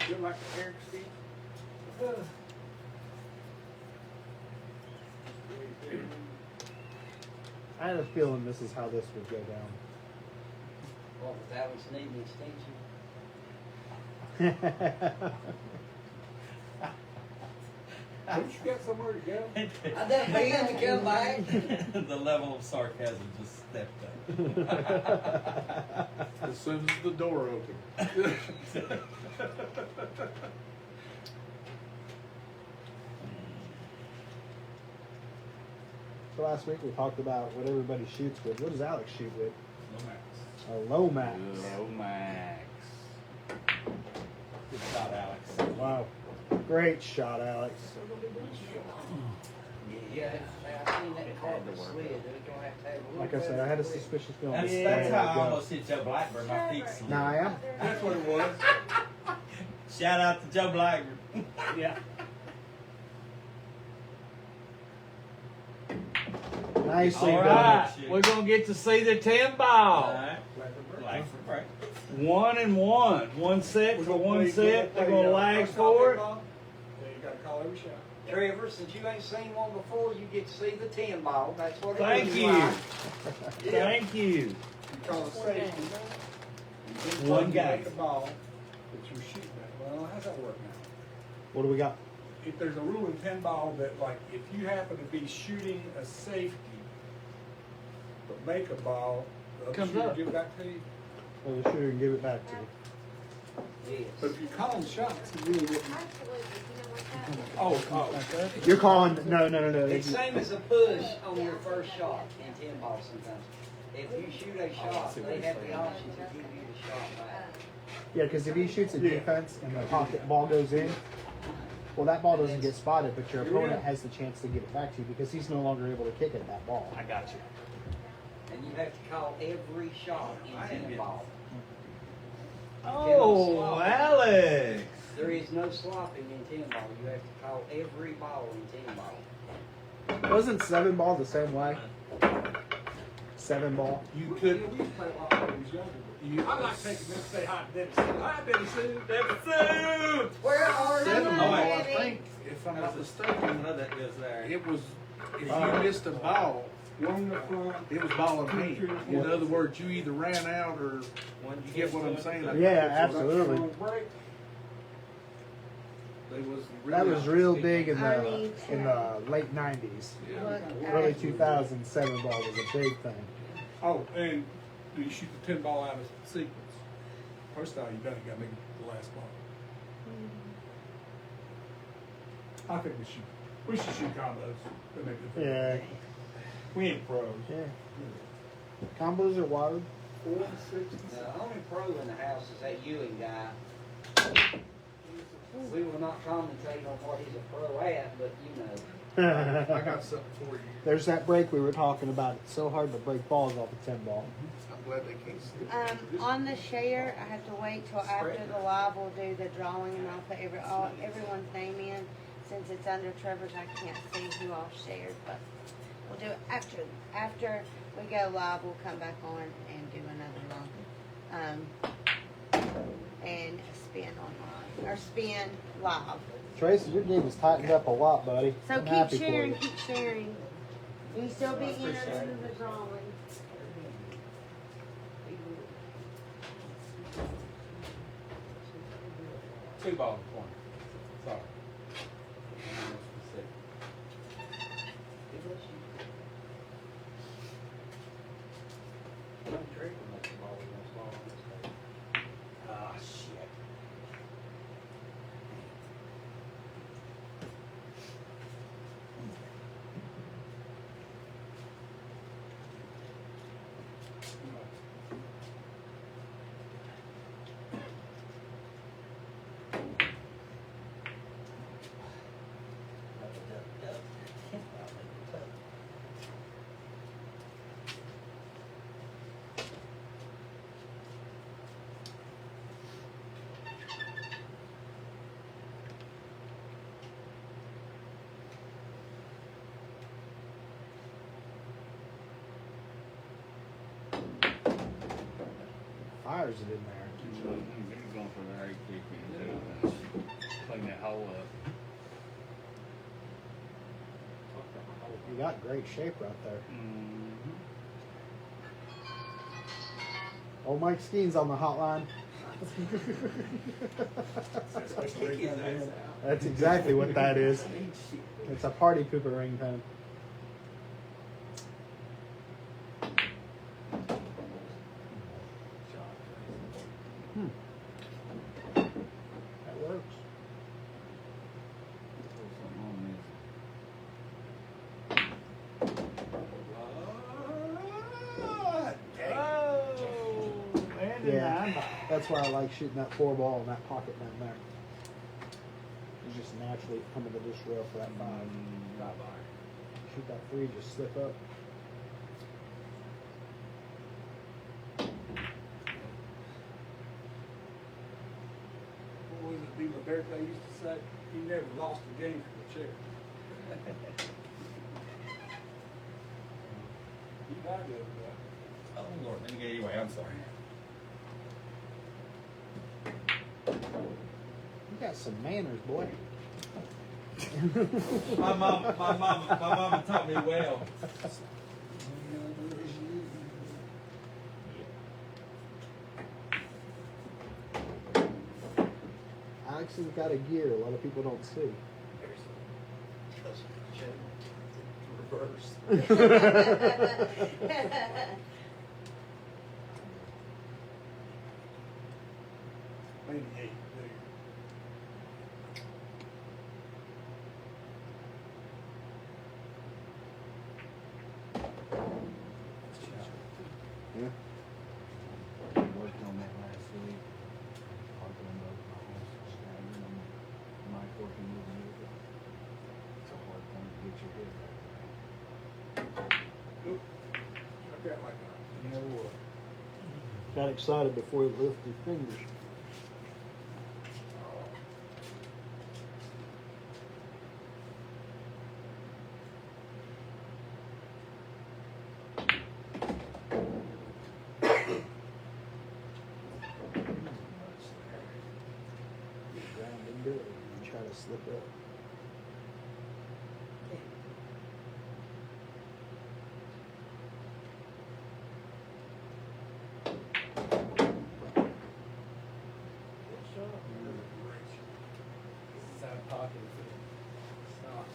You like the Eric Steve? I had a feeling this is how this would go down. What was Alex needing an extension? Don't you got somewhere to go? I done began to come back. The level of sarcasm just stepped up. As soon as the door opened. So last week we talked about what everybody shoots with. What does Alex shoot with? No max. A Lomax. Max. Good shot, Alex. Wow. Great shot, Alex. Yeah, I seen that carpet slid. They're gonna have to have a little Like I said, I had a suspicious feeling. That's how I almost hit Joe Blackburn. My feet slid. Nah, I am. That's what it was. Shout out to Joe Blackburn. Yeah. Nicely All done. right. We're gonna get to see the 10 ball. Lag for break. 1 and 1. One set We're for gonna one play- set. They're play, gonna uh, lag first for it. off, then you gotta call every shot. Trevor, since you ain't seen one before, you get to see the 10 ball. That's what it Thank looks you. like. Thank you. You call a safety. And One you game. make the ball that you're shooting at. Well, how's that work now? What do we got? If there's a rule in 10 ball that, like, if you happen to be shooting a safety, but make a ball, the other Comes shooter up. give it back to you. Well, the shooter can give it back to you. But Yes. if you're calling shots, you really wouldn't. Oh, You're calling. No. It's same as a push on your first shot in 10 ball sometimes. If you shoot a shot, they have the option to give you the shot back. Yeah, because if he shoots a defense and the pocket ball goes in, well, that ball doesn't get spotted, but your opponent has the chance to give it back to you because he's no longer able to kick at that ball. I got you. And you have to call every shot in 10 ball. Oh, Alex. There is no slopping in 10 ball. You have to call every ball in 10 ball. Wasn't 7 ball the same way? 7 ball. You Yeah, could, we used to play a lot when we was younger. But you, I like taking them to say hi to Debbie Sue. Hi, Debbie Sue. Deficit! Where are seven you? ball, I Debbie. think, if I'm not mistaken, That goes there. it was, if you missed a ball, One in the front. it was ball in hand. In other words, you either ran out or, you get what I'm saying? Yeah, absolutely. Break. They was That was real big in I the mean, late 90s. Yeah. Look, Early 2000s, 7 ball was a big thing. Oh, and do you shoot the 10 ball out of sequence? First time you done it, you gotta make it the last ball. I think we should shoot combos. That make it Yeah, We ain't pros. yeah. Combos are wild. 4 and 6 and The only pro in the house is that Ewing guy. We will not commentate on what he's a pro at, but you know. I got something for you. There's that break we were talking about. It's so hard to break balls off a 10 ball. I'm glad they can't see. On the share, I have to wait till after the live. We'll do the drawing and I'll put everyone's name in. Since it's under Trevor's, I can't see who all shared, but we'll do it after we go live. We'll come back on and do another one, and spin online or spin live. Tracy, your game is tightened up a lot, buddy. So I'm keep happy for sharing, you. keep sharing. You still be entered into the drawing. Two balls in 20. Sorry. Ah, shit. Fires it in there. Going for the hard kick and clean that hole up. You got great shape right there. Oh, Mike Skeen's on the hotline. That's exactly what that is. It's a party pooper ringtone. That works. Yeah, that's why I like shooting that 4-ball in that pocket down there. You just naturally come into this rail for that 5. Shoot that 3, just slip up. What was it, be my birthday used to say? You never lost a game for the chair. You gotta go with that. Oh Lord, let me get you away. I'm sorry. You got some manners, boy. My mama taught me well. Alex's got a gear a lot of people don't see. Reverse. Maybe 8. Yeah. Worked on that last week. Parking on both my homes, staggering them. Mike working with me. It's a hard thing to get your head back. Got that like that. You know what? Got excited before he lifted his fingers. And try to slip up. Side pocket. Stop.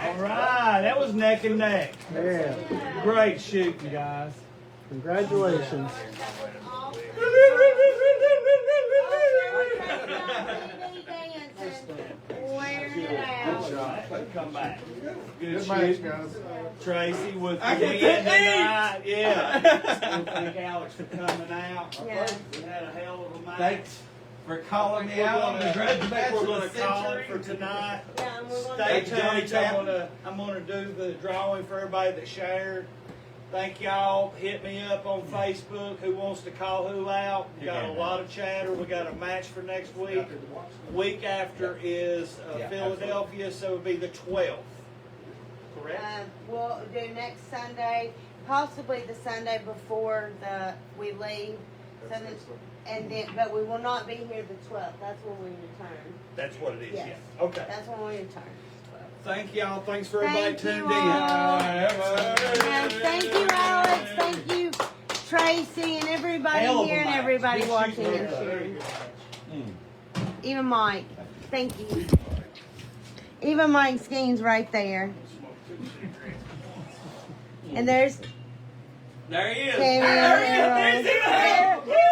All right, that was neck and neck. Yeah. Great shooting, guys. Congratulations. Come back. Good match, guys. Tracy with the I win get to tonight. Yeah. We thank Alex for coming out. Yeah. We had a hell of a match. Thanks for calling me out on the I grudge think match we're of gonna the call it century. for tonight. Yeah, and we're gonna Stay Thank you, Johnny tuned. Chapman. I'm gonna do the drawing for everybody that shared. Thank y'all. Hit me up on Facebook. Who wants to call who out? We got a lot of chatter. We got a match for next week. Week after is Yeah, Philadelphia, so it'll be the 12th. Correct? We'll do next Sunday, possibly the Sunday before we leave. So then, and then, but we will not be here the 12th. That's when we return. That's what it is. Yes. Yeah. Okay. That's when we return. Thank y'all. Thanks for everybody Thank you tuned in. all. And thank you, Alex. Thank you, Tracy, and everybody Hell of a here and match. everybody Good watching shooting. and sharing. Even Mike. Thank you. Even Mike Skeen's right there. And there's There he is. Tammy There he is. Earl. There's him.